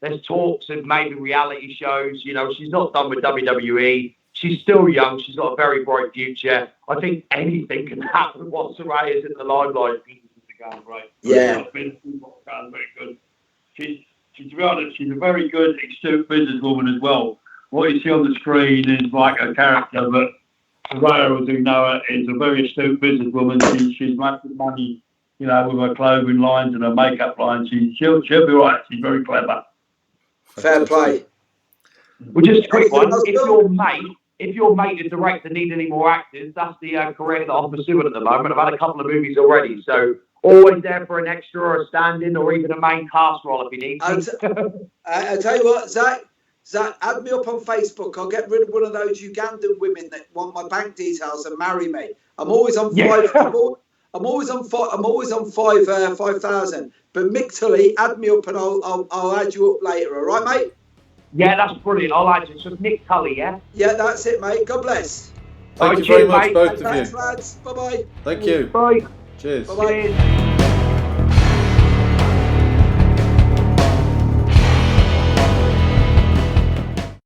There's talks of maybe reality shows. She's not done with WWE. She's still young. She's got a very bright future. I think anything can happen while Soraya's in the limelight. Yeah. Very good. To be honest, she's a very good, astute businesswoman as well. What you see on the screen is like a character, but Soraya, as you know her, is a very astute businesswoman. She's making money, with her clothing lines and her makeup lines. She'll be right. She's very clever. Fair play. Well, just a quick one. If your mate is director need any more actors, that's the career that I'm pursuing at the moment. I've had a couple of movies already, so always there for an extra or a stand-in or even a main cast role if you need. I tell you what, Zak, add me up on Facebook. I'll get rid of one of those Ugandan women that want my bank details and marry me. I'm always on five. I'm always on 5,000. But Mick Tully, add me up and I'll add you up later. All right, mate? Yeah, that's brilliant. I'll add you. So Mick Tully, yeah. Yeah, that's it, mate. God bless. Thank you very much, both of you. Thanks, lads. Bye bye. Thank you. Bye. Cheers. Bye bye.